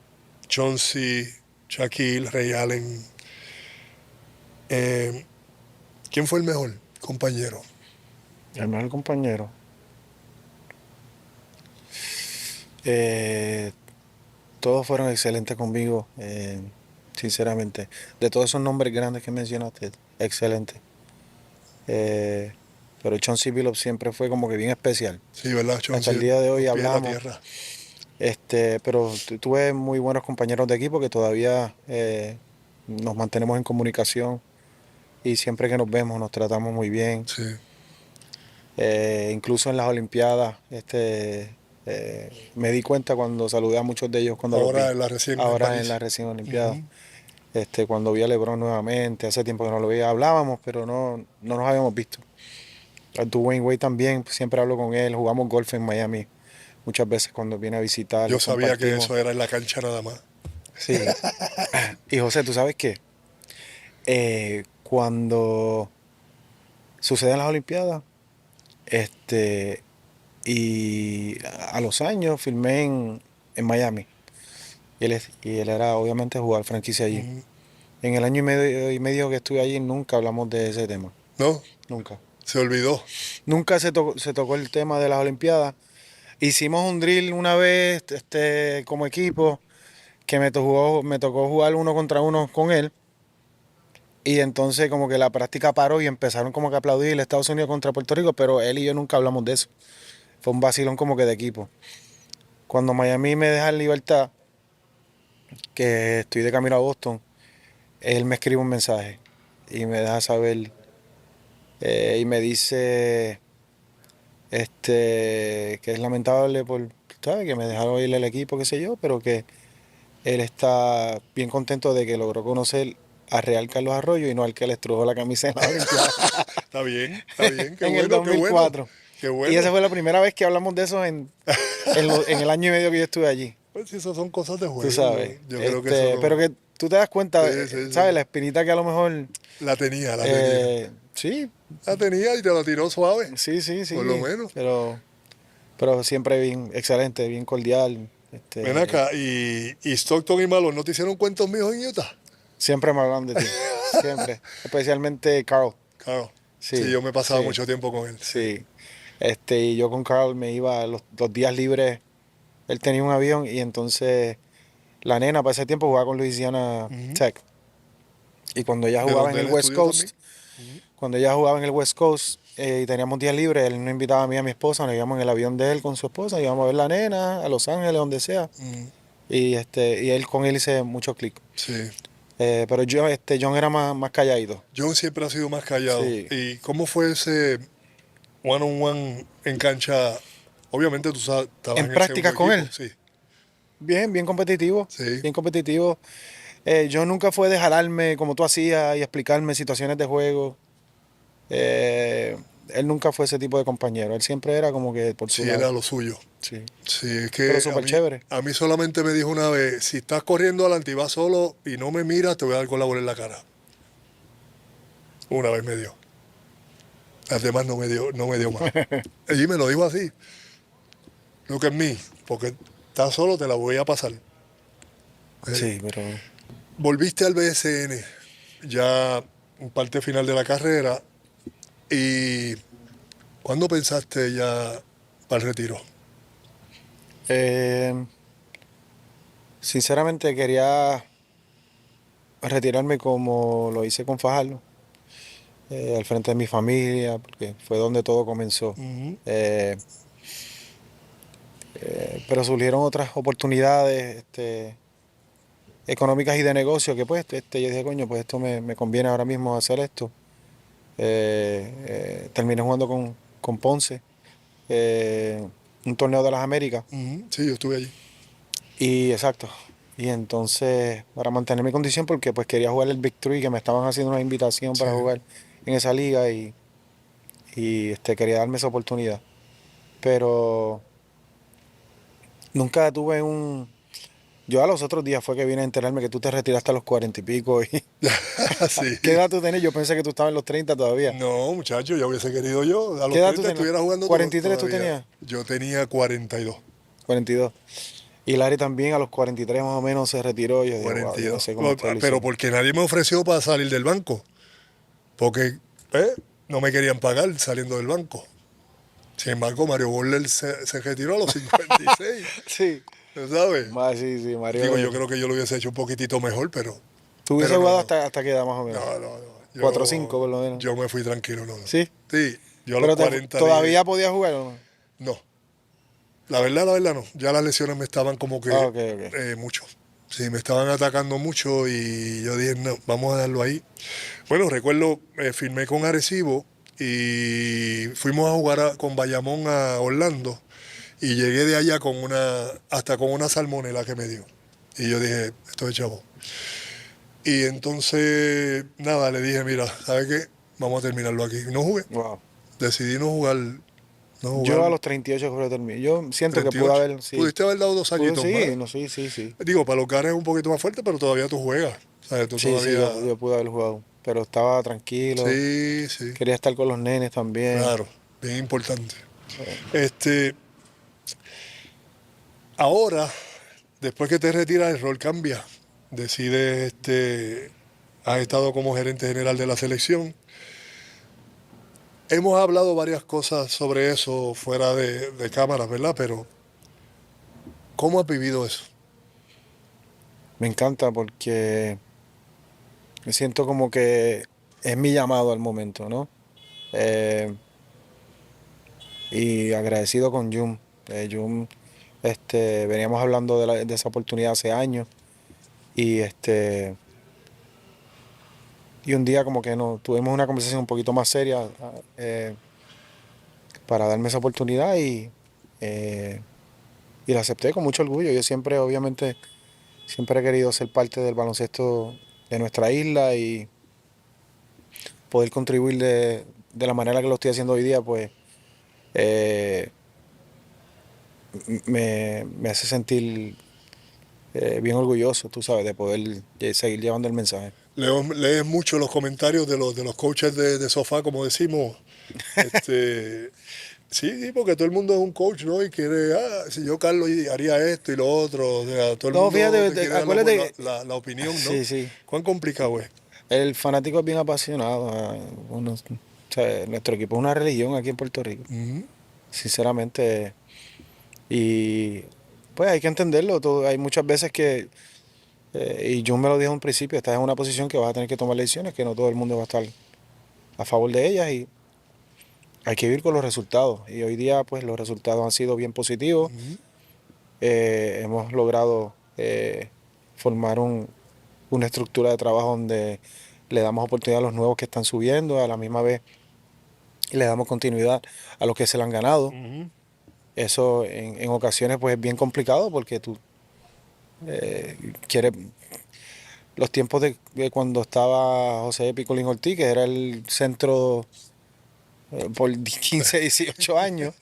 Chauncey, Shaquille, Ray Allen. Eh, ¿Quién fue el mejor compañero? el mejor compañero. Eh, todos fueron excelentes conmigo, sinceramente. De todos esos nombres grandes que mencionaste, excelente. Eh, pero Chauncey Billups siempre fue como que bien especial. Sí, ¿verdad, Hasta el Chauncey? día de Los hoy pies en la hablamos. tierra. Pero tuve muy buenos compañeros de equipo que todavía nos mantenemos en comunicación y siempre que nos vemos nos tratamos muy bien. Sí. Incluso en las Olimpiadas, me di cuenta cuando saludé a muchos de ellos cuando los vi. Ahora en la recién en Ahora en París. la recién Olimpiada. Ujú. Cuando vi a LeBron nuevamente, hace tiempo que no lo veía, hablábamos, pero no nos habíamos visto. A Dwayne Wade también, siempre hablo con él, jugamos golf en Miami muchas veces cuando viene a Yo visitarlo, sabía que compartimos. eso era en la cancha nada más. Sí. Y José, ¿tú sabes qué? Cuando suceden las Olimpiadas, y a los años filmé en Miami. Y él era obviamente jugador franquicia allí. Ujú. En el año y medio que estuve allí nunca hablamos de ese tema. No, Nunca. se olvidó. Nunca se tocó el tema de las Olimpiadas. Hicimos un drill una vez como equipo que me tocó jugar uno contra uno con él. Y entonces como que la práctica paró y empezaron como que a aplaudir Estados Unidos contra Puerto Rico, pero él y yo nunca hablamos de eso. Fue un vacilón como que de equipo. Cuando Miami me deja en libertad, que estoy de camino a Boston, él me escribe un mensaje y me deja saber y me dice que es lamentable ¿sabes? Que me dejaron ir el equipo, qué sé yo, pero que él está bien contento de que logró conocer a Real Carlos Arroyo y no al que le estrujó la camisa en la Olimpiada Está bien, qué en el bueno, qué bueno. 2004. Qué Y esa bueno. fue la primera vez que hablamos de eso en el año y medio que yo estuve allí, Pues sí, esas son cosas de tú juego. sabes. Yo creo que eso no. Pero que tú te das cuenta, Sí, sí, ¿sabes? sí. La espinita que a lo mejor, La tenía, la tenía. sí, La tenía y te la tiró suave, sí, por lo menos. pero siempre bien excelente, bien cordial. Ven acá, y Stockton y Malone, ¿no te hicieron cuentos míos en Utah? Siempre me hablan de ti, siempre. Especialmente Carl. Claro. Sí, Sí, yo me pasaba sí, mucho tiempo con él. sí. Y yo con Carl me iba los días libres. Él tenía un avión y entonces la nena para ese tiempo jugaba con Louisiana Ujú. Tech. Y cuando ella De jugaba en donde el él West estudió Coast, también. cuando ella jugaba en el West Coast y teníamos días libres, él nos invitaba a mí y a mi esposa, nos íbamos en el avión de él con su esposa, íbamos a ver la nena, a Los Ángeles, donde sea. Ujú. Y él con él hice mucho clic. Sí. Pero yo, John era más calladito. John siempre ha sido más callado. Sí. ¿Y cómo fue ese one-on-one en cancha? Obviamente tú estabas ¿En en el prácticas segundo con equipo. él? Sí, Bien competitivo. sí. Bien competitivo. Yo nunca fue de jalarme como tú hacías y explicarme situaciones de juego. Él nunca fue ese tipo de compañero. Él siempre era como que por su Sí, lado. era lo suyo. Sí. Sí, es Pero que súper chévere. a mí solamente me dijo una vez, si estás corriendo adelante y vas solo y no me miras, te voy a dar con la bola en la cara. Una vez me dio. Las demás no me dio más. Y me lo dijo así. Lo que es mí, porque estás solo, te la voy a pasar. Sí, pero Volviste al BSN ya en parte final de la carrera. ¿Y cuándo pensaste ya para el retiro? sinceramente quería retirarme como lo hice con Fajardo, al frente de mi familia, porque fue donde todo comenzó. Ujú. Eh, pero surgieron otras oportunidades económicas y de negocio que pues yo dije, coño, pues esto me conviene ahora mismo hacer esto. Terminé jugando con Ponce, un torneo de las Américas. Sí, yo estuve allí. Y exacto. Y entonces, para mantener mi condición, porque pues quería jugar el Big Three, que me estaban haciendo una invitación Sí. para jugar en esa liga quería darme esa oportunidad. Pero nunca tuve un... Yo a los otros días fue que vine a enterarme que tú te retiraste a los 40 y pico. Sí. ¿Qué edad tú tenés? Yo pensé que tú estabas en los 30 todavía. No, muchacho, ya hubiese querido yo. A ¿Qué los edad tú 30 tenías? estuviera jugando ¿43 tú todavía. tenías? Yo tenía 42. 42. Y Larry también a los 43 más o menos se retiró. Yo dije, wow, yo no 42. sé cómo ustedes lo Pero hicieron. porque nadie me ofreció para salir del banco. Porque no me querían pagar saliendo del banco. Sin embargo, Mario Borler se retiró a los 56. Sí. ¿Tú sabes? Sí, Mario. Digo, yo creo que yo lo hubiese hecho un poquitito mejor, pero. ¿Tú hubiese Pero no, jugado no. hasta qué edad más o menos? No. 4 o 5 por lo menos. Yo me fui tranquilo, no. ¿Sí? Sí, yo a los Pero 40 dije, todavía podías jugar o no. no. La verdad no. Ya las lesiones me estaban como que Ah, ok. mucho. Sí, me estaban atacando mucho y yo dije, no, vamos a dejarlo ahí. Bueno, recuerdo, firmé con Arecibo y fuimos a jugar con Bayamón a Orlando y llegué de allá hasta con una salmonela que me dio. Y yo dije, esto es chavo. Y entonces, nada, le dije, mira, ¿sabes qué? Vamos a terminarlo aquí. No jugué. Wow. Decidí no jugar. No Yo a jugar los 38 creo que terminé. Yo siento que 38. pude haber, sí. Pudiste haber dado 2 añitos Sí, más. no, sí. Digo, para los caras es un poquito más fuerte, pero todavía tú juegas. ¿Sabes? Tú Sí, todavía. yo pude haber jugado. Pero estaba tranquilo. Sí, Quería estar con los nenes también. claro, bien importante. Este, ahora, después que te retiras, el rol cambia. Decides, has estado como gerente general de la selección. Hemos hablado varias cosas sobre eso fuera de cámaras, ¿verdad? Pero, ¿cómo has vivido eso? Me encanta porque me siento como que es mi llamado al momento, ¿no? Eh, y agradecido con Jun. Jun, veníamos hablando de esa oportunidad hace años y y un día como que tuvimos una conversación un poquito más seria para darme esa oportunidad eh, y la acepté con mucho orgullo. Yo siempre, obviamente, siempre he querido ser parte del baloncesto de nuestra isla y poder contribuir de la manera que lo estoy haciendo hoy día, pues eh, me hace sentir bien orgulloso, tú sabes, de poder seguir llevando el mensaje. Lees mucho los comentarios de los coaches de sofá, como decimos. Sí, porque todo el mundo es un coach, ¿no? Y quiere, si yo, Carlos, haría esto y lo otro. O sea, todo el No, mundo fíjate, te quiere dar acuérdate. la opinión, ¿no? Sí. ¿Cuán complicado es? El fanático es bien apasionado. O sea, nuestro equipo es una religión aquí en Puerto Rico, Ujú. sinceramente. Y pues hay que entenderlo. Hay muchas veces que, y Jun me lo dijo en un principio, estás en una posición que vas a tener que tomar decisiones, que no todo el mundo va a estar a favor de ellas y hay que vivir con los resultados. Y hoy día pues los resultados han sido bien positivos. Hemos logrado formar una estructura de trabajo donde le damos oportunidad a los nuevos que están subiendo, a la misma vez le damos continuidad a los que se la han ganado. Eso en ocasiones pues es bien complicado porque tú quieres... Los tiempos de cuando estaba José Picolín Ortiz, que era el centro por 15, 18 años.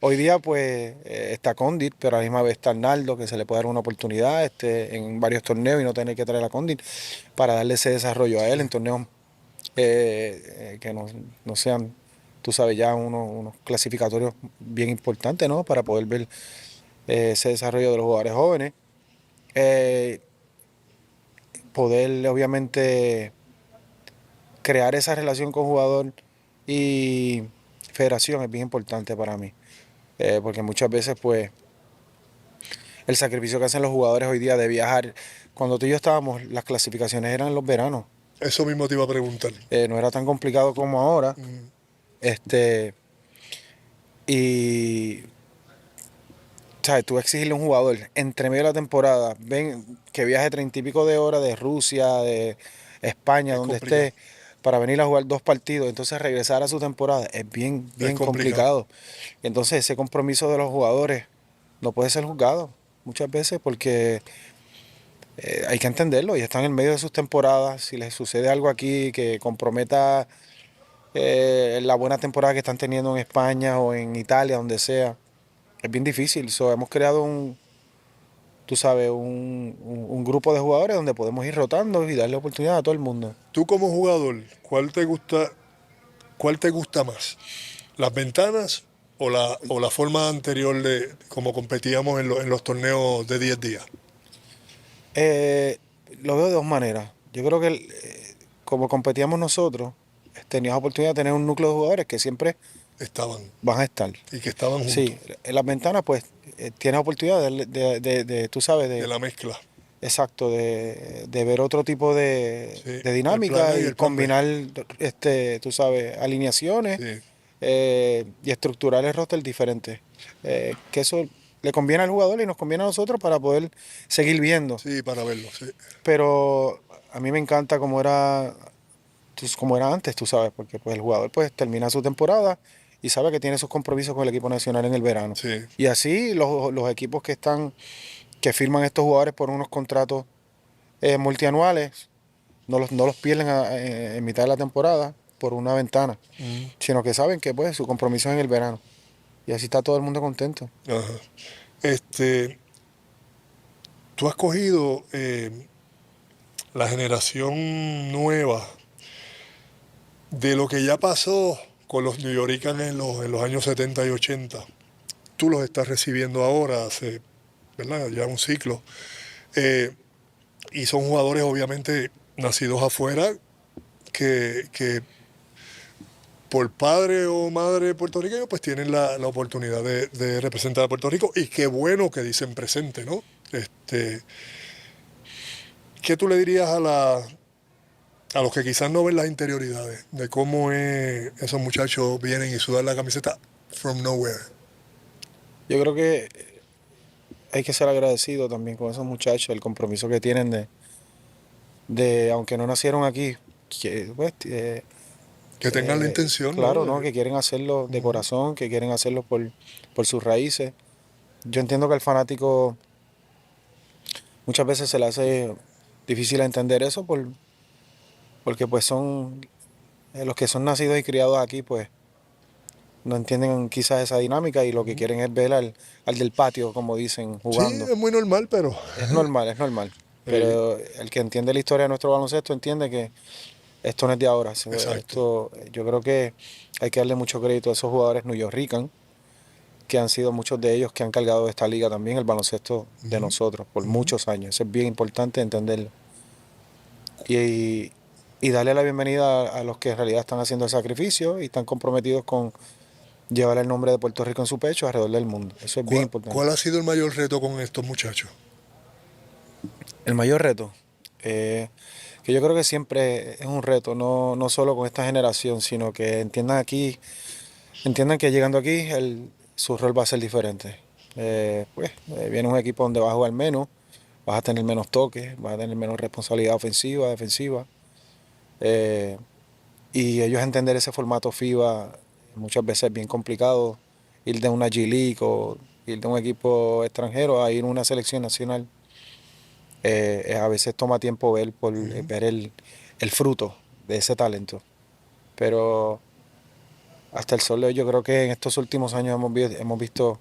Hoy día pues está Condit, pero a la misma vez está Arnaldo, que se le puede dar una oportunidad en varios torneos y no tener que traer a Condit para darle ese desarrollo a él en torneos que no sean, tú sabes, ya unos clasificatorios bien importantes, ¿no? Para poder ver ese desarrollo de los jugadores jóvenes. Poder, obviamente, crear esa relación con jugador y federación es bien importante para mí. Porque muchas veces, pues, el sacrificio que hacen los jugadores hoy día de viajar, cuando tú y yo estábamos, las clasificaciones eran en los veranos. Eso mismo te iba a preguntar. No era tan complicado como ahora. Y, ¿sabes? Tú exigirle a un jugador entre medio de la temporada, ven que viaje 30 y pico de horas de Rusia, de España, Es donde complicado. esté, para venir a jugar 2 partidos, entonces regresar a su temporada es bien complicado. Entonces ese compromiso de los jugadores no puede ser juzgado muchas veces porque hay que entenderlo y están en medio de sus temporadas. Si les sucede algo aquí que comprometa la buena temporada que están teniendo en España o en Italia, donde sea, es bien difícil. Hemos creado tú sabes, un grupo de jugadores donde podemos ir rotando y darle oportunidad a todo el mundo. Tú como jugador, cuál te gusta más? ¿Las ventanas o la forma anterior de cómo competíamos en los torneos de 10 días? Lo veo de 2 maneras. Yo creo que como competíamos nosotros, tenías oportunidad de tener un núcleo de jugadores que siempre Estaban van a estar. y que estaban juntos. Sí, en las ventanas pues tienes oportunidad tú sabes, De la mezcla. exacto, de ver otro tipo de Sí, de dinámica el plan A y y el plan B. combinar, tú sabes, alineaciones Sí, y estructurar el roster diferente. Que eso le conviene al jugador y nos conviene a nosotros para poder seguir viendo. sí, para verlo, sí. Pero a mí me encanta como era antes, tú sabes, porque pues el jugador pues termina su temporada y sabe que tiene sus compromisos con el equipo nacional en el verano. Sí. Y así los equipos que firman estos jugadores por unos contratos multianuales, no los pierden en mitad de la temporada por una ventana, sino que saben que pues su compromiso es en el verano. Y así está todo el mundo contento. Ajá. Tú has cogido la generación nueva de lo que ya pasó con los New Yorkers en los años 70 y 80. Tú los estás recibiendo ahora, hace, ¿verdad? Ya un ciclo. Y son jugadores obviamente nacidos afuera que por padre o madre puertorriqueño pues tienen la oportunidad de representar a Puerto Rico y qué bueno que dicen presente, ¿no? ¿Qué tú le dirías a los que quizás no ven las interioridades de cómo esos muchachos vienen y sudan la camiseta from nowhere? Yo creo que hay que ser agradecido también con esos muchachos, el compromiso que tienen aunque no nacieron aquí, pues, Que tengan la intención, claro, ¿no? ¿no? Que quieren hacerlo de corazón, que quieren hacerlo por sus raíces. Yo entiendo que al fanático muchas veces se le hace difícil entender eso porque pues son los que son nacidos y criados aquí, pues no entienden quizás esa dinámica y lo que quieren es ver al del patio, como dicen, Sí, jugando. es muy normal, pero Es normal, es normal. Pero el que entiende la historia de nuestro baloncesto entiende que esto no es de ahora. Exacto. Yo creo que hay que darle mucho crédito a esos jugadores newyorrican, que han sido muchos de ellos que han cargado esta liga también, el baloncesto de nosotros, por muchos años. Eso es bien importante entenderlo. Y darle la bienvenida a los que en realidad están haciendo el sacrificio y están comprometidos con llevar el nombre de Puerto Rico en su pecho alrededor del mundo. Eso es bien importante. ¿Cuál ha sido el mayor reto con estos muchachos? El mayor reto, que yo creo que siempre es un reto, no solo con esta generación, sino que entiendan que llegando aquí su rol va a ser diferente. Viene un equipo donde vas a jugar menos, vas a tener menos toques, vas a tener menos responsabilidad ofensiva, defensiva. Y ellos entender ese formato FIBA muchas veces es bien complicado, ir de una G-League o ir de un equipo extranjero a ir a una selección nacional. A veces toma tiempo ver el fruto de ese talento. Pero hasta el sol de hoy yo creo que en estos últimos años hemos visto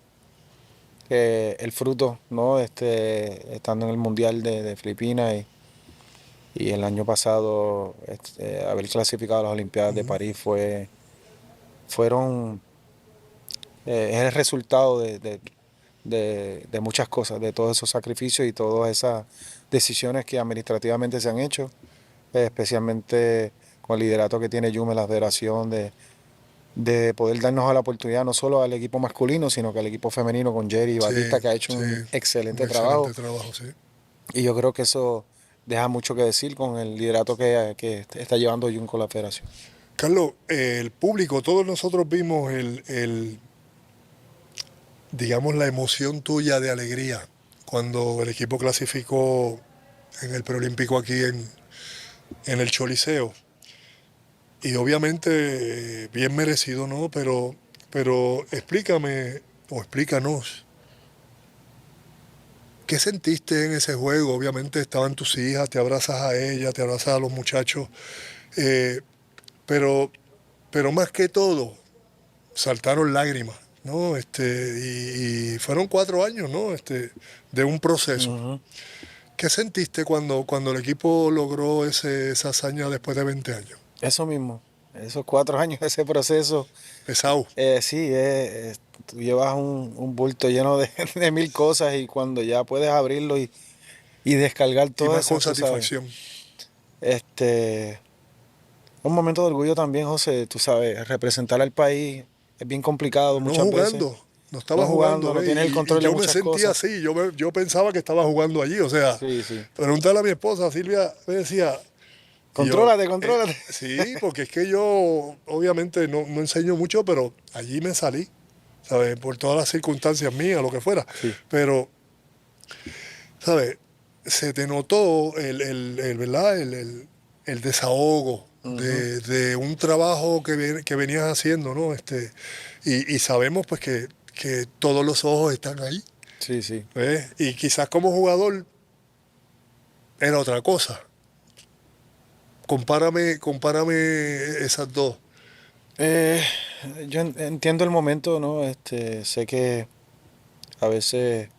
el fruto, ¿no? Estando en el Mundial de Filipinas y el año pasado haber clasificado a las Olimpiadas de París es el resultado de muchas cosas, de todos esos sacrificios y todas esas decisiones que administrativamente se han hecho, especialmente con el liderato que tiene Yume, la federación, de poder darnos a la oportunidad no solo al equipo masculino, sino que al equipo femenino con Jerry y Batista, que ha hecho un excelente trabajo. Sí. Y yo creo que eso deja mucho que decir con el liderato que está llevando Jun con la federación. Carlos, el público, todos nosotros vimos digamos, la emoción tuya de alegría cuando el equipo clasificó en el preolímpico aquí en el Choliseo. y obviamente bien merecido, ¿no? Pero explícame o explícanos, ¿qué sentiste en ese juego? Obviamente estaban tus hijas, te abrazas a ella, te abrazas a los muchachos, eh, pero, pero más que todo, saltaron lágrimas, ¿no? Y fueron 4 años, ¿no? De un proceso. Ujú. ¿Qué sentiste cuando el equipo logró esa hazaña después de 20 años? Eso mismo, esos 4 años, ese proceso, Pesado. sí, tú llevas un bulto lleno de, de mil cosas y cuando ya puedes abrirlo y descargar Y todo más eso, con tú sabes. satisfacción. Este, un momento de orgullo también, José, tú sabes, representar al país es bien complicado No muchas veces. jugando, no estaba jugando, No ¿ves? tienes el Y control de yo me muchas sentía cosas. así, yo pensaba que estaba jugando allí, o sea, Sí, sí. preguntarle a mi esposa, Silvia, me decía, y yo, Contrólate, contrólate. sí, porque es que yo obviamente no enseño mucho, pero allí me salí, ¿sabes? Por todas las circunstancias mías, lo que fuera, Sí. pero, ¿sabes? Se te notó ¿verdad? El desahogo Ujú. de un trabajo que venías haciendo, ¿no? Y sabemos pues que todos los ojos están ahí, Sí, sí. ¿ves? Y quizás como jugador era otra cosa. Compárame esas dos. Eh, yo entiendo el momento, ¿no? Sé que a veces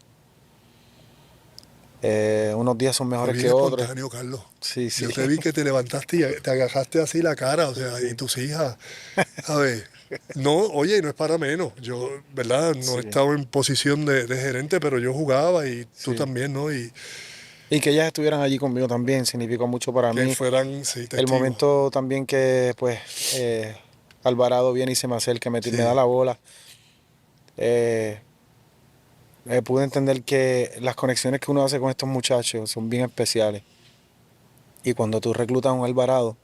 unos días son Fue mejores bien que otros. espontáneo, Carlos. Sí, Yo sí. te vi que te levantaste y te agajaste así la cara, o Sí, sea, y sí. tus hijas, ¿sabes? No, oye, no es para menos. Yo, ¿verdad? No he Sí, estado en posición de gerente, pero yo jugaba y tú sí. también, ¿no? Y Y que ellas estuvieran allí conmigo también significó mucho para que mí. fueran, sí, El testigos. momento también que, pues, Alvarado viene y se me acerca, me da Sí, la bola. eh, Pude entender que las conexiones que uno hace con estos muchachos son bien especiales. Y cuando tú reclutas a un Alvarado,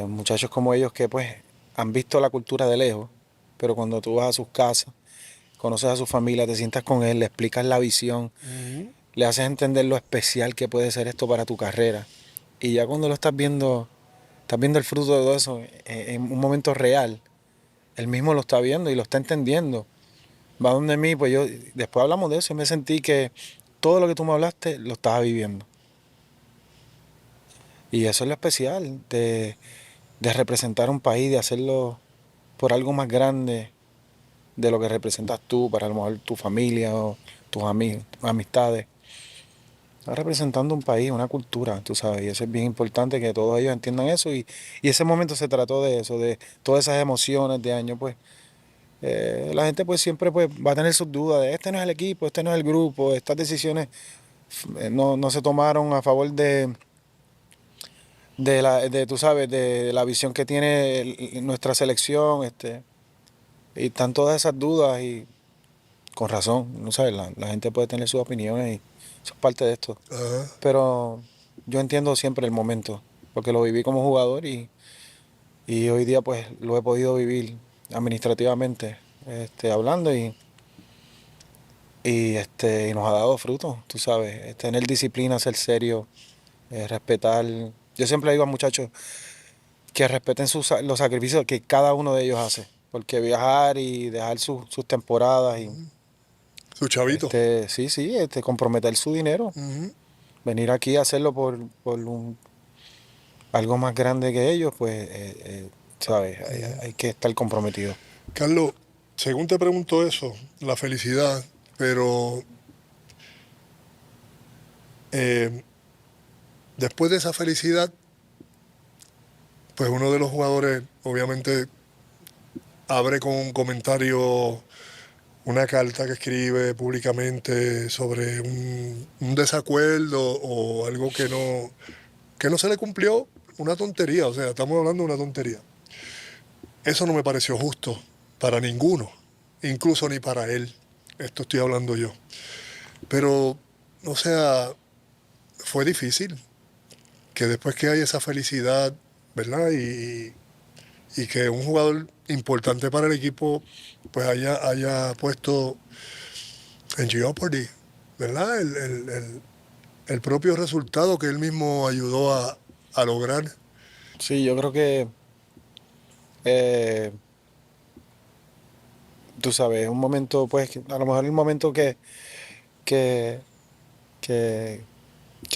muchachos como ellos que pues han visto la cultura de lejos, pero cuando tú vas a sus casas, conoces a su familia, te sientas con él, le explicas la visión, ujú, le haces entender lo especial que puede ser esto para tu carrera. Y ya cuando lo estás viendo el fruto de todo eso en un momento real, él mismo lo está viendo y lo está entendiendo. Va donde mí, pues yo, después hablamos de eso y me sentí que todo lo que tú me hablaste lo estaba viviendo. Y eso es lo especial de representar un país, de hacerlo por algo más grande de lo que representas tú, para a lo mejor tu familia o tus amigos, amistades. Estás representando un país, una cultura, tú sabes, y eso es bien importante que todos ellos entiendan eso. Y ese momento se trató de eso, de todas esas emociones de año, pues. La gente pues siempre pues, va a tener sus dudas de este no es el equipo, este no es el grupo, estas decisiones no se tomaron a favor tú sabes, de la visión que tiene nuestra selección, y están todas esas dudas y con razón, no sabes, la gente puede tener sus opiniones y eso es parte de esto. ajá. Pero yo entiendo siempre el momento, porque lo viví como jugador y hoy día pues lo he podido vivir administrativamente, hablando y nos ha dado fruto, tú sabes, tener disciplina, ser serio, respetar. Yo siempre le digo a muchachos que respeten los sacrificios que cada uno de ellos hace, porque viajar y dejar sus temporadas y Su chavito. sí, sí, comprometer su dinero, Ujú. venir aquí a hacerlo por algo más grande que ellos, pues, sabes, hay que estar comprometido. Carlos, según te pregunto eso, la felicidad, pero eh, después de esa felicidad, pues uno de los jugadores obviamente abre con un comentario, una carta que escribe públicamente sobre un desacuerdo o algo que no se le cumplió, una tontería, o sea, estamos hablando de una tontería. Eso no me pareció justo para ninguno, incluso ni para él. Esto estoy hablando yo. Pero, o sea, fue difícil que después que hay esa felicidad, ¿verdad? Y que un jugador importante para el equipo pues haya puesto en jeopardy, ¿verdad? El propio resultado que él mismo ayudó a lograr. Sí, yo creo que, eh, tú sabes, un momento, pues, a lo mejor el momento que, que, que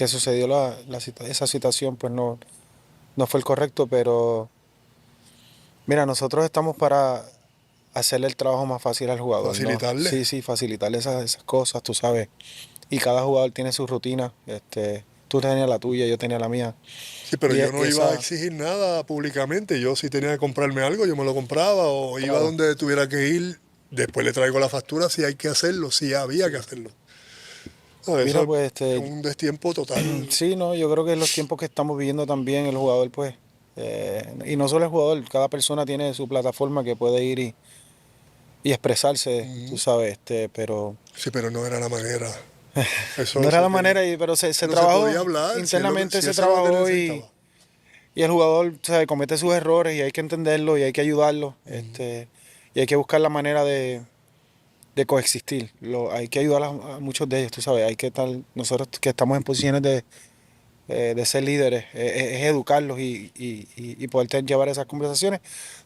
sucedió esa situación, pues no fue el correcto, pero mira, nosotros estamos para hacerle el trabajo más fácil al jugador, ¿no? Facilitarle. Sí, sí, facilitarle esas cosas, tú sabes. Y cada jugador tiene su rutina. Tú tenías la tuya, yo tenía la mía. Sí, pero Y, yo no y iba a esa, exigir nada públicamente. Yo si tenía que comprarme algo, yo me lo compraba o iba claro. donde tuviera que ir. Después le traigo la factura si hay que hacerlo, si había que hacerlo. No, Mira, eso pues, es un destiempo total. sí, no, yo creo que en los tiempos que estamos viviendo también el jugador, pues, y no solo el jugador, cada persona tiene su plataforma que puede ir y expresarse, tú Ujú. sabes, pero Sí, pero no era la manera. no Eso era se la quería. manera, pero se No se trabajó podía hablar internamente, si se eso es lo que trabajó necesitaba. y el jugador, ¿sabe? Comete sus errores y hay que entenderlo y hay que ayudarlo, Ujú. y hay que buscar la manera de coexistir. Hay que ayudar a muchos de ellos, tú sabes, hay que estar, nosotros que estamos en posiciones de ser líderes, es educarlos y poder llevar esas conversaciones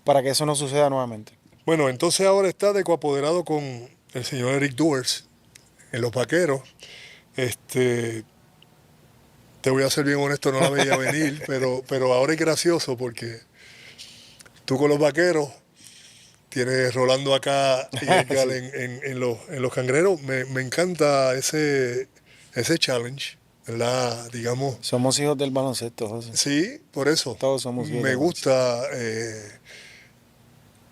para que eso no suceda nuevamente. Bueno, entonces ahora está de coapoderado con el señor Eric Duers en los Vaqueros. Este, te voy a ser bien honesto, no la veía venir, pero ahora es gracioso porque tú con los Vaqueros tienes Rolando acá y Edgar Sí, en los Cangreros. Me encanta ese challenge, ¿verdad? Digamos, somos hijos del baloncesto, José. sí, por eso. Todos somos hijos Me del baloncesto. gusta,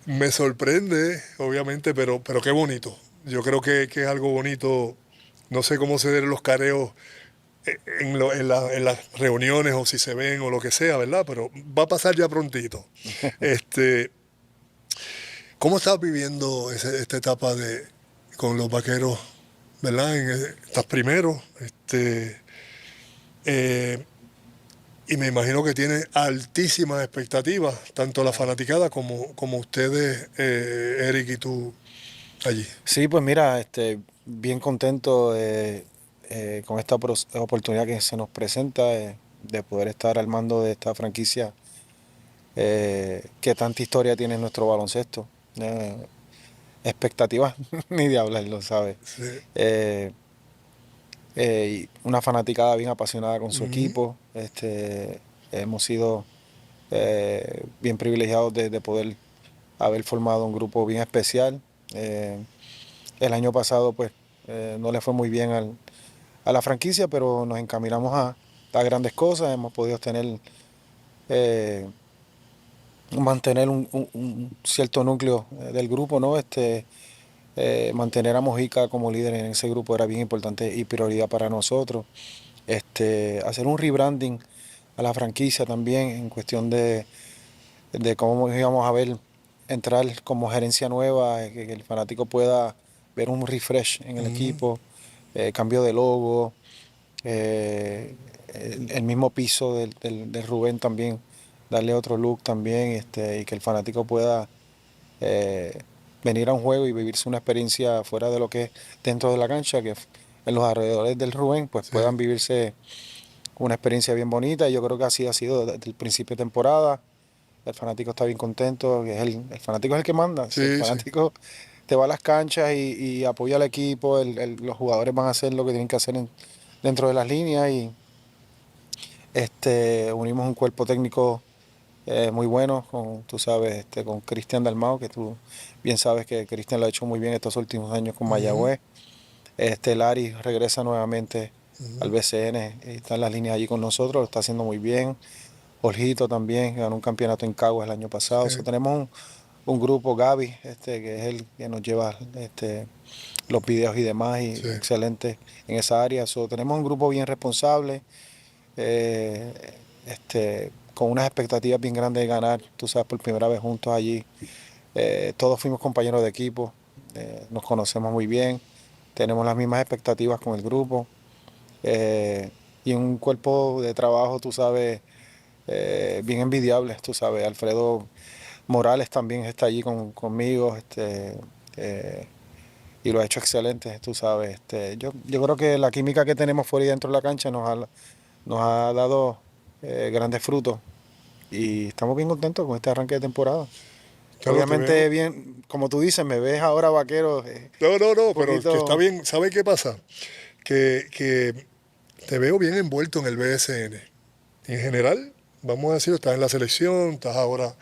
me sorprende, obviamente, pero qué bonito. Yo creo que es algo bonito. No sé cómo se den los careos en las reuniones o si se ven o lo que sea, ¿verdad? Pero va a pasar ya prontito. Este, ¿Cómo estás viviendo esta etapa con los Vaqueros, ¿verdad? Estás primero, eh, y me imagino que tiene altísimas expectativas, tanto la fanaticada como ustedes, Eric y tú, allí. Sí, pues mira, bien contento con esta oportunidad que se nos presenta de poder estar al mando de esta franquicia que tanta historia tiene en nuestro baloncesto. Eh, Expectativas, ni de hablarlo, ¿sabes? Sí. Eh, y una fanaticada bien apasionada con su Ujú. equipo. Hemos sido bien privilegiados de poder haber formado un grupo bien especial. Eh, el año pasado, pues, no le fue muy bien a la franquicia, pero nos encaminamos a grandes cosas. Hemos podido eh, mantener un cierto núcleo del grupo, ¿no? Mantener a Mojica como líder en ese grupo era bien importante y prioridad para nosotros. Hacer un rebranding a la franquicia también en cuestión de cómo íbamos a ver entrar como gerencia nueva, que el fanático pueda ver un refresh en el Ujú. equipo, cambio de logo, el mismo piso del Rubén también, darle otro look también, y que el fanático pueda eh, venir a un juego y vivirse una experiencia fuera de lo que es dentro de la cancha, en los alrededores del Rubén, pues Sí, puedan vivirse una experiencia bien bonita. Y yo creo que así ha sido desde el principio de temporada. El fanático está bien contento, que es el fanático es el que manda. Si el sí, sí. fanático te va a las canchas y apoya al equipo, los jugadores van a hacer lo que tienen que hacer dentro de las líneas y unimos un cuerpo técnico muy bueno con, tú sabes, con Cristian Dalmau, que tú bien sabes que Cristian lo ha hecho muy bien estos últimos años con Ujú, Mayagüez. Lari regresa nuevamente al ujú. BCN, y está en las líneas allí con nosotros, lo está haciendo muy bien. Jorgito también ganó un campeonato en Caguas el año pasado. So, Sí, tenemos un grupo, Gaby, que es el que nos lleva los videos y demás, y sí. excelente en esa área. So, tenemos un grupo bien responsable, eh, con unas expectativas bien grandes de ganar, tú sabes, por primera vez juntos allí. Todos fuimos compañeros de equipo, nos conocemos muy bien, tenemos las mismas expectativas con el grupo, y un cuerpo de trabajo, tú sabes, bien envidiable, tú sabes. Alfredo Morales también está allí conmigo, eh, y lo ha hecho excelente, tú sabes. Yo creo que la química que tenemos fuera y dentro de la cancha nos ha dado grandes frutos. y estamos bien contentos con este arranque de temporada. Carlos, te Obviamente, veo. bien, como tú dices, me ves ahora vaquero, No, un pero que está poquito. bien. ¿Sabe qué pasa? Que te veo bien envuelto en el BSN. En general, vamos a decir, estás en la selección, estás ahora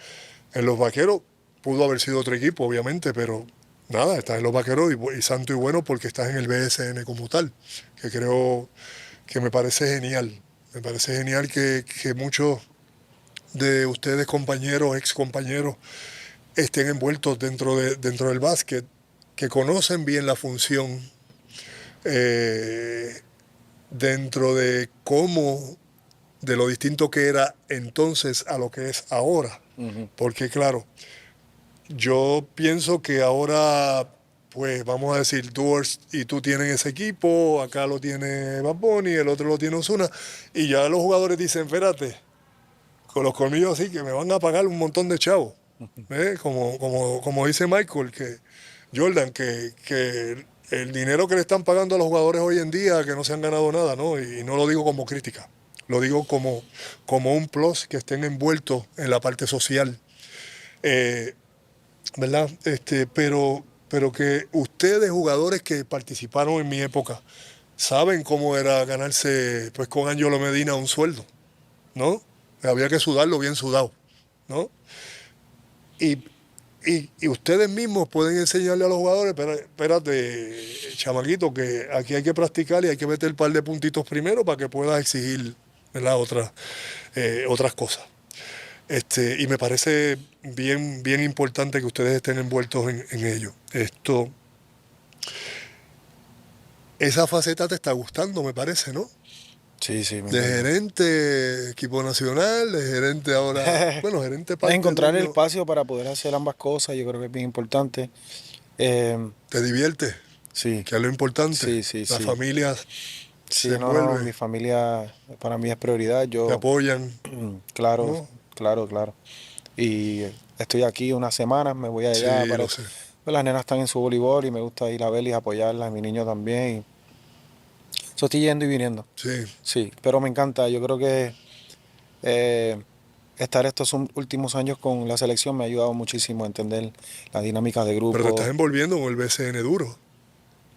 en los vaqueros. Pudo haber sido otro equipo, obviamente, pero nada, estás en los vaqueros y santo y bueno porque estás en el BSN como tal, que creo que me parece genial. Me parece genial que muchos de ustedes, compañeros, ex compañeros, estén envueltos dentro del básquet, que conocen bien la función eh, dentro de cómo, de lo distinto que era entonces a lo que es ahora. Ujú. Porque claro, yo pienso que ahora, pues vamos a decir, Doors y tú tienen ese equipo, acá lo tiene Bad Bunny, el otro lo tiene Ozuna, y ya los jugadores dicen, espérate, con los colmillos así, que me van a pagar un montón de chavos. ¿Eh? Como dice Michael, que Jordan, que el dinero que le están pagando a los jugadores hoy en día, que no se han ganado nada, ¿no? Y no lo digo como crítica, lo digo como un plus que estén envueltos en la parte social. Eh, ¿Verdad? Pero que ustedes, jugadores que participaron en mi época, saben cómo era ganarse, pues con Ángelo Medina un sueldo, ¿no? Había que sudarlo bien sudado, ¿no? Y, y ustedes mismos pueden enseñarle a los jugadores, espérate, chamaquito, que aquí hay que practicar y hay que meter un par de puntitos primero para que puedas exigir, ¿verdad? Otras cosas. Y me parece bien importante que ustedes estén envueltos en ello. Esa faceta te está gustando, me parece, ¿no? Sí, sí, me De encanta. gerente, equipo nacional, de gerente ahora, bueno, gerente Es parte encontrar el dueño, espacio para poder hacer ambas cosas, yo creo que es bien importante. Eh, te divierte, sí, que es lo importante. sí, sí, La sí. familia se Sí, no, envuelve, mi familia para mí es prioridad. te Yo, apoyan, claro, ¿no? claro. Y estoy aquí unas semanas, me voy allá Sí, para... lo sé. Pues las nenas están en su voleibol y me gusta ir a verlas y apoyarlas, mi niño también. Eso estoy yendo y viniendo. Sí, Sí, pero me encanta. Yo creo que eh, estar estos últimos años con la selección me ha ayudado muchísimo a entender la dinámica de pero te estás grupo. envolviendo con el BCN duro.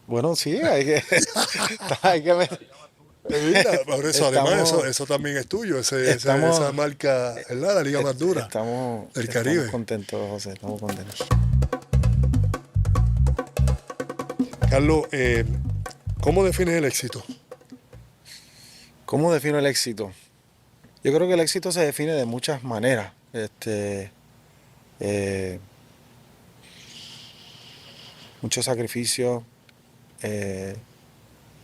Bueno, sí, hay que, hay que Mira, por eso, además, estamos, eso también es tuyo, esa estamos, marca, ¿verdad? La liga más dura del estamos Caribe. contentos, José, estamos contentos. Carlos, ¿cómo defines el éxito? ¿Cómo defino el éxito? Yo creo que el éxito se define de muchas maneras. Eh, Mucho sacrificio. eh,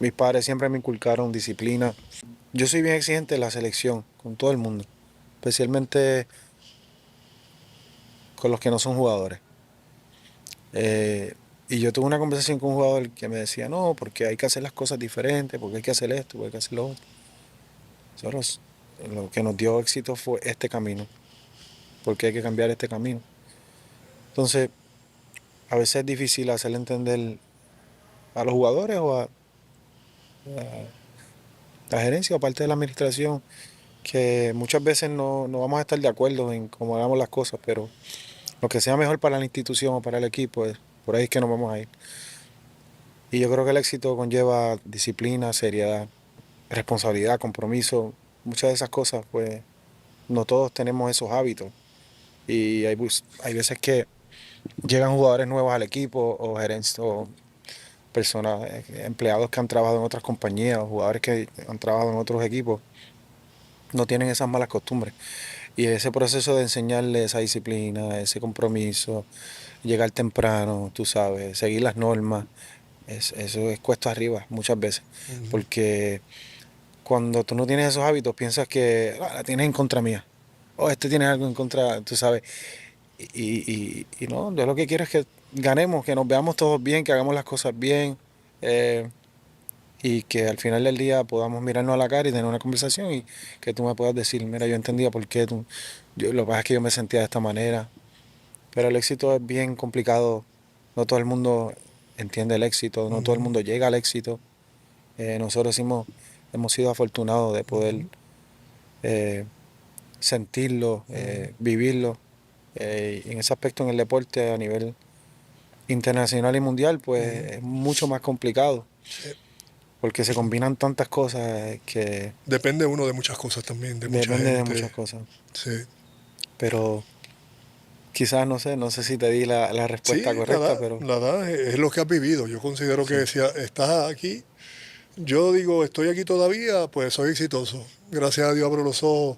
Mis padres siempre me inculcaron disciplina. Yo soy bien exigente en la selección, con todo el mundo, especialmente con los que no son jugadores. Y yo tuve una conversación con un jugador que me decía, no, porque hay que hacer las cosas diferentes, porque hay que hacer esto, porque hay que hacer lo otro. Nosotros, lo que nos dio éxito fue este camino, porque hay que cambiar este camino. Entonces, a veces es difícil hacerle entender a los jugadores o a la gerencia o parte de la administración que muchas veces no vamos a estar de acuerdo en cómo hagamos las cosas, pero lo que sea mejor para la institución o para el equipo, por ahí es que nos vamos a ir. Y yo creo que el éxito conlleva disciplina, seriedad, responsabilidad, compromiso, muchas de esas cosas, pues no todos tenemos esos hábitos. Y hay veces que llegan jugadores nuevos al equipo o gerentes o personas, empleados que han trabajado en otras compañías o jugadores que han trabajado en otros equipos, no tienen esas malas costumbres. Y ese proceso de enseñarle esa disciplina, ese compromiso, llegar temprano, tú sabes, seguir las normas, eso es cuesta arriba muchas veces. Ujú. Porque cuando tú no tienes esos hábitos, piensas que la tienes en contra mía. O este tiene algo en contra, tú sabes. Y no, yo lo que quiero es que ganemos, que nos veamos todos bien, que hagamos las cosas bien. eh, y que al final del día podamos mirarnos a la cara y tener una conversación y que tú me puedas decir, mira, yo entendía por qué tú, lo que pasa es que yo me sentía de esta manera, pero el éxito es bien complicado, no todo el mundo entiende el éxito, no todo el Ujú, mundo llega al éxito. Nosotros hemos sido afortunados de poder ujú. eh, sentirlo, vivirlo. Y en ese aspecto en el deporte a nivel internacional y mundial, pues es mucho más complicado. Porque se combinan tantas cosas que Depende uno de muchas cosas también, de mucha depende de gente. muchas cosas. Sí, Pero quizás, no sé si te di la respuesta sí, correcta, pero la edad es lo que has vivido. Yo considero que si estás aquí, yo digo, estoy aquí todavía, pues soy exitoso. Gracias a Dios abro los ojos.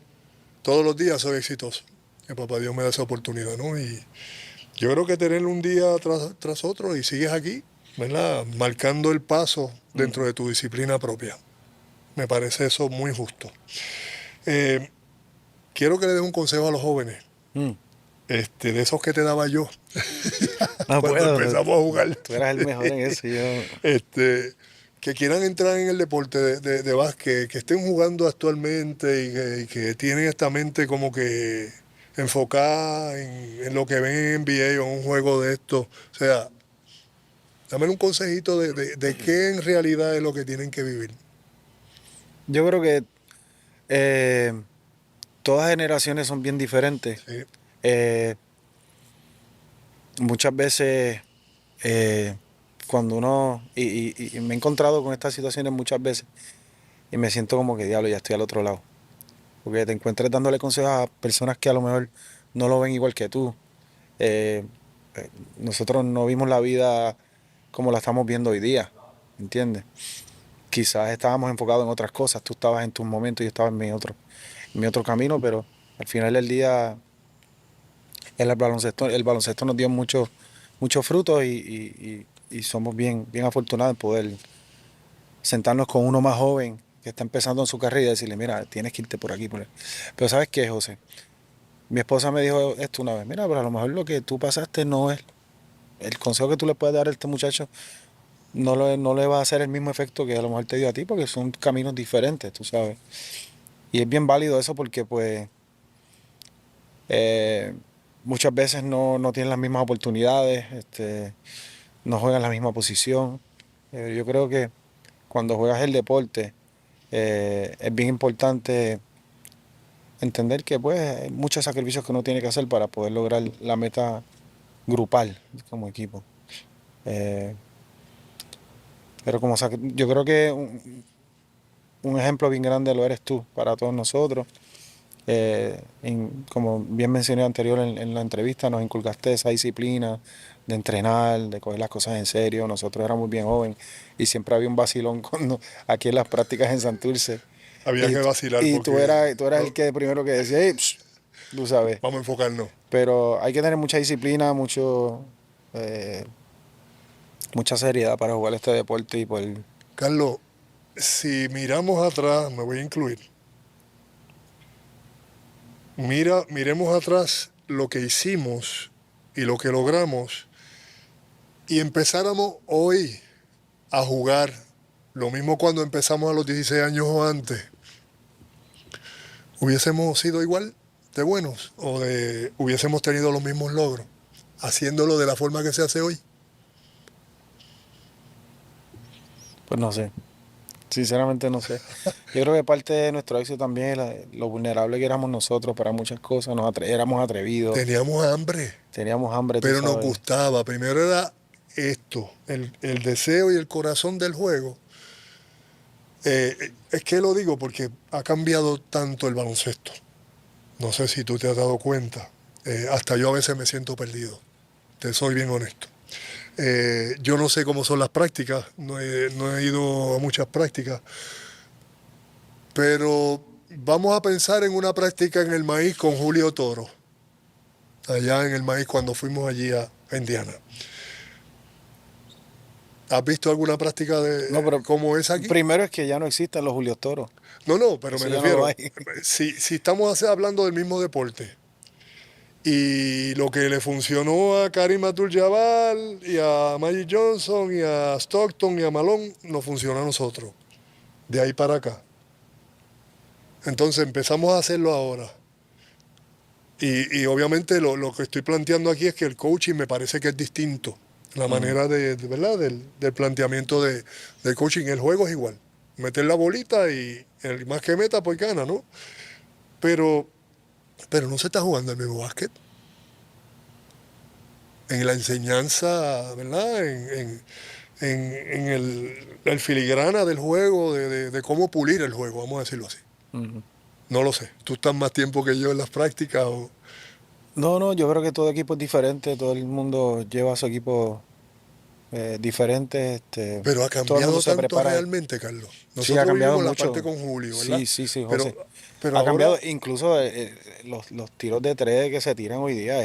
Todos los días soy exitoso. Que papá Dios me da esa oportunidad, ¿no? Y yo creo que tener un día tras otro y sigues aquí, ¿verdad? Marcando el paso dentro de tu disciplina propia. Me parece eso muy justo. Quiero que le dé un consejo a los jóvenes, mm, de esos que te daba yo no cuando puedo. empezamos a jugar. Tú eras el mejor en eso. Yo, Que quieran entrar en el deporte de básquet, que estén jugando actualmente y que tienen esta mente como que enfocada en lo que ven en NBA o en un juego de esto. O sea, dame un consejito de qué en realidad es lo que tienen que vivir. yo creo que todas generaciones son bien diferentes. Sí, Eh, muchas veces cuando uno, y me he encontrado con estas situaciones muchas veces y me siento como que diablo, ya estoy al otro lado. Porque te encuentras dándole consejos a personas que a lo mejor no lo ven igual que tú. Eh, nosotros no vimos la vida como la estamos viendo hoy día, ¿entiendes? Quizás estábamos enfocados en otras cosas, tú estabas en tus momentos y yo estaba en mi otro camino, pero al final del día el baloncesto nos dio muchos frutos y somos bien afortunados en poder sentarnos con uno más joven que está empezando en su carrera y decirle, mira, tienes que irte por aquí. Pero ¿sabes qué, José? Mi esposa me dijo esto una vez, mira, pero a lo mejor lo que tú pasaste no es, el consejo que tú le puedes dar a este muchacho no le va a hacer el mismo efecto que a lo mejor te dio a ti porque son caminos diferentes, tú sabes. Y es bien válido eso porque pues eh, muchas veces no tienen las mismas oportunidades, no juegan la misma posición. Yo creo que cuando juegas el deporte es bien importante entender que pues hay muchos sacrificios que uno tiene que hacer para poder lograr la meta grupal como equipo. Eh, pero yo creo que un ejemplo bien grande lo eres tú para todos nosotros. Como bien mencioné anterior en la entrevista, nos inculcaste esa disciplina de entrenar, de coger las cosas en serio. Nosotros éramos bien jóvenes y siempre había un vacilón cuando, aquí en las prácticas en Santurce. había que vacilar Y porque tú eras el que primero que decía, "Ey, psh", tú sabes. vamos a enfocarnos. Pero hay que tener mucha disciplina, eh, mucha seriedad para jugar este deporte y poder. Carlos, si miramos atrás, me voy a incluir. Miremos atrás lo que hicimos y lo que logramos y empezáramos hoy a jugar lo mismo cuando empezamos a los 16 años o antes, hubiésemos sido igual de buenos o hubiésemos tenido los mismos logros haciéndolo de la forma que se hace hoy. Pues no sé, sinceramente no sé. Yo creo que parte de nuestro éxito también es lo vulnerable que éramos nosotros para muchas cosas, éramos atrevidos, Teníamos hambre, teníamos hambre, tú pero nos sabes. gustaba. Primero era esto, el deseo y el corazón del juego. Es que lo digo porque ha cambiado tanto el baloncesto. No sé si tú te has dado cuenta. Hasta yo a veces me siento perdido. Te soy bien honesto. Yo no sé cómo son las prácticas, no he ido a muchas prácticas, pero vamos a pensar en una práctica en el maíz con Julio Toro, allá en el maíz cuando fuimos allí a Indiana. ¿Has visto alguna práctica No, pero como esa aquí? primero es que ya no existen los Julios Toros. No, pero Eso me ya no lo refiero, hay. si estamos hablando del mismo deporte y lo que le funcionó a Karim Abdul-Jabbar y a Magic Johnson y a Stockton y a Malone, nos funciona a nosotros, de ahí para acá. Entonces empezamos a hacerlo ahora. Y obviamente lo que estoy planteando aquí es que el coaching me parece que es distinto. La manera ¿verdad? Del planteamiento del coaching. El juego es igual. Meter la bolita y el más que meta, pues gana, ¿no? Pero pero no se está jugando el mismo básquet. En la enseñanza, ¿verdad? En el filigrana del juego, de cómo pulir el juego, vamos a decirlo así. No lo sé. ¿Tú estás más tiempo que yo en las prácticas? No, yo creo que todo equipo es diferente, todo el mundo lleva su equipo diferente. Pero ha todo el cambiado mundo se tanto prepara. realmente, Carlos. Nosotros Sí, ha cambiado vivimos mucho. la parte con Julio, ¿verdad? Sí, Pero, José. pero Ha ahora, cambiado, incluso los tiros de tres que se tiran hoy día,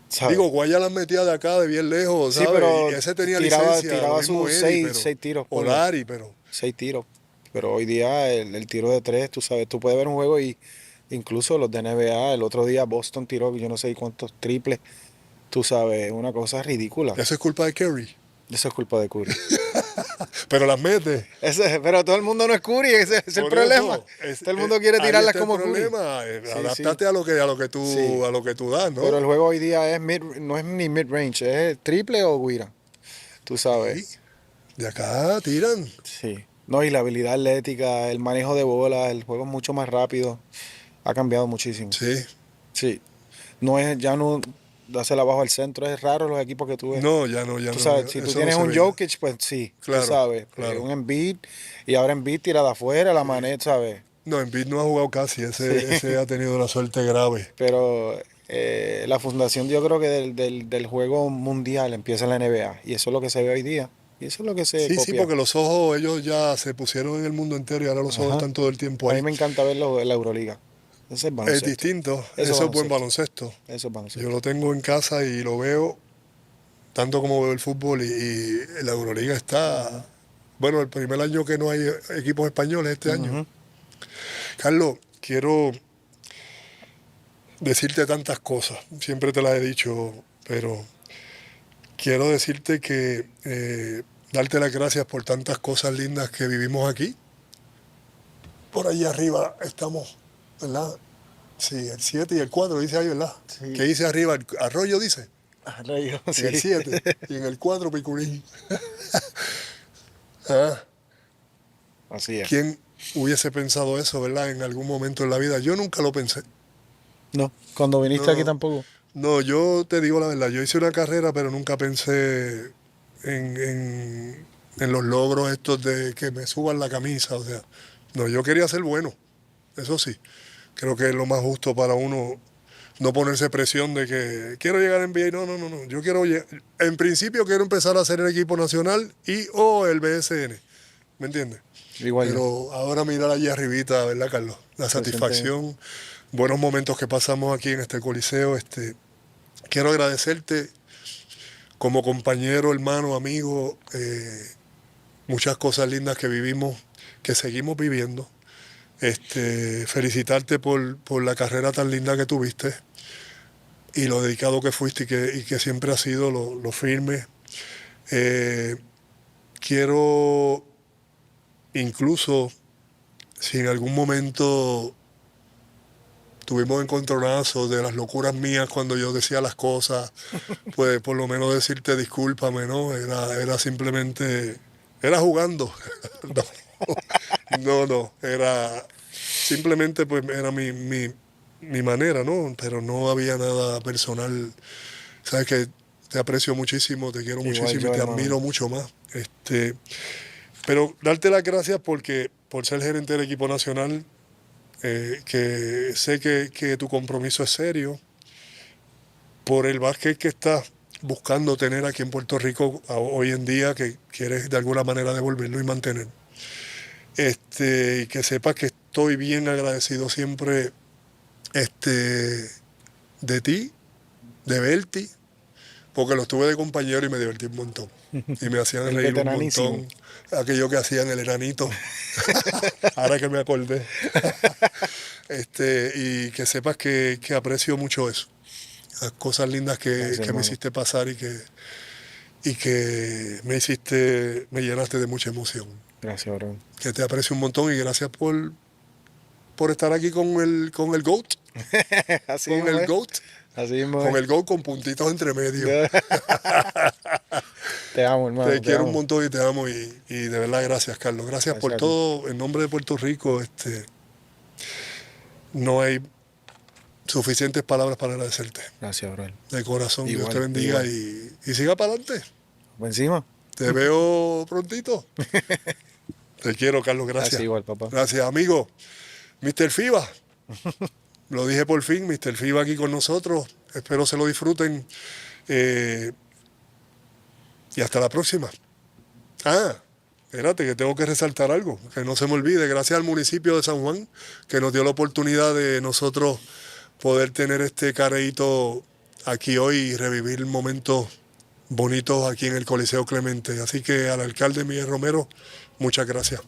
¿sabes? digo, Guaya las metía de acá, de bien lejos, Sí, ¿sabes? pero Y ese tenía tiraba licencia, lo mismo sus Eddie, seis tiros, o ponle. Larry, pero 6 tiros. Pero hoy día el tiro de tres, tú sabes, tú puedes ver un juego y incluso los de NBA, el otro día Boston tiró yo no sé cuántos triples, tú sabes, una cosa ridícula. eso es culpa de Curry. Eso es culpa de Curry. Pero las mete. Pero todo el mundo no es Curry, ese es el Por problema. eso, Todo el mundo quiere ahí tirarlas está el como Curry. problema. Sí, Adáptate a lo que tú Sí. a lo que tú das, ¿no? Pero el juego hoy día no es ni mid-range, es triple o guira. Tú sabes. Sí. De acá tiran. Sí. No, y la habilidad atlética, el manejo de bola, el juego es mucho más rápido. Ha cambiado muchísimo. Sí. Sí. Ya no dársela abajo al centro, es raro los equipos que tú ves. No, ya no. Tú sabes, si tú Eso tienes no se un ve. Jokic, pues sí, Claro, tú sabes, claro. un Embiid, y ahora Embiid tira de afuera, la maneta, ¿sabes? No, Embiid no ha jugado casi. Ese ha tenido una suerte grave. Pero la fundación yo creo que del juego mundial empieza en la NBA, y eso es lo que se ve hoy día, y eso es lo que se Sí, copia. porque los ojos, ellos ya se pusieron en el mundo entero y ahora los ojos Ajá. están todo el tiempo A mí ahí. me encanta verlo en la Euroliga. Ese es Es baloncesto. distinto. Eso Eso es es buen baloncesto. Eso es baloncesto. Yo lo tengo en casa y lo veo tanto como veo el fútbol y la Euroliga está... Bueno, el primer año que no hay equipos españoles este año. Ujú. Carlos, quiero decirte tantas cosas. Siempre te las he dicho, pero quiero decirte que darte las gracias por tantas cosas lindas que vivimos aquí. Por allí arriba estamos, ¿verdad? Sí, el 7 y el 4 dice ahí, ¿verdad? Sí. ¿Qué dice arriba? El Arroyo dice. Rayo, En sí. el 7 y en el 4 Picurín. Ah, Así es. ¿quién hubiese pensado eso, verdad? En algún momento en la vida. Yo nunca lo pensé. No, cuando viniste No. aquí tampoco. No, yo te digo la verdad. Yo hice una carrera, pero nunca pensé en los logros estos de que me suban la camisa. O sea, no, yo quería ser bueno. Eso sí. Creo que es lo más justo para uno no ponerse presión de que quiero llegar a NBA. No. Yo en principio quiero empezar a hacer el equipo nacional o el BSN. ¿Me entiendes? Igual yo. Pero ahora mirar allí arribita, ¿verdad, Carlos? La satisfacción, buenos momentos que pasamos aquí en este coliseo. Quiero agradecerte como compañero, hermano, amigo, muchas cosas lindas que vivimos, que seguimos viviendo. Felicitarte por la carrera tan linda que tuviste y lo dedicado que fuiste y que siempre has sido lo firme. Quiero incluso, si en algún momento tuvimos encontronazos de las locuras mías cuando yo decía las cosas, pues por lo menos decirte discúlpame, ¿no? Era simplemente, era jugando. No, era simplemente pues era mi manera, ¿no? Pero no había nada personal. Sabes que te aprecio muchísimo, te quiero Igual muchísimo yo, y te hermano. admiro mucho más. Pero darte las gracias por ser gerente del equipo nacional, que sé que tu compromiso es serio, por el básquet que estás buscando tener aquí en Puerto Rico hoy en día, que quieres de alguna manera devolverlo y mantener. Y que sepas que estoy bien agradecido siempre de ti, de verte, porque los tuve de compañero y me divertí un montón. Y me hacían El reír un veteranísimo. montón. Aquello que hacían el enanito. Ahora que me acordé. Y que sepas que aprecio mucho eso. Las cosas lindas Gracias, que me hermano. hiciste pasar y que me llenaste de mucha emoción. Gracias, bro. Que te aprecio un montón y gracias por estar aquí con el GOAT. Así Con mismo el es. GOAT. Así mismo Con es. el GOAT con puntitos entre medio. Te amo, hermano. Te quiero amo. un montón y te amo y de verdad gracias, Carlos. Gracias Gracias por a ti. todo. En nombre de Puerto Rico, no hay suficientes palabras para agradecerte. Gracias, brother. De corazón, Igual, Dios te bendiga igual. y siga para adelante. Por encima. Te veo prontito. Te quiero, Carlos, gracias. Gracias igual, papá. Gracias, amigo. Mr. FIBA. Lo dije por fin, Mr. FIBA aquí con nosotros. Espero se lo disfruten. Y hasta la próxima. Espérate, que tengo que resaltar algo, que no se me olvide. Gracias al municipio de San Juan, que nos dio la oportunidad de nosotros poder tener este careíto aquí hoy y revivir momentos bonitos aquí en el Coliseo Clemente. Así que al alcalde Miguel Romero, muchas gracias.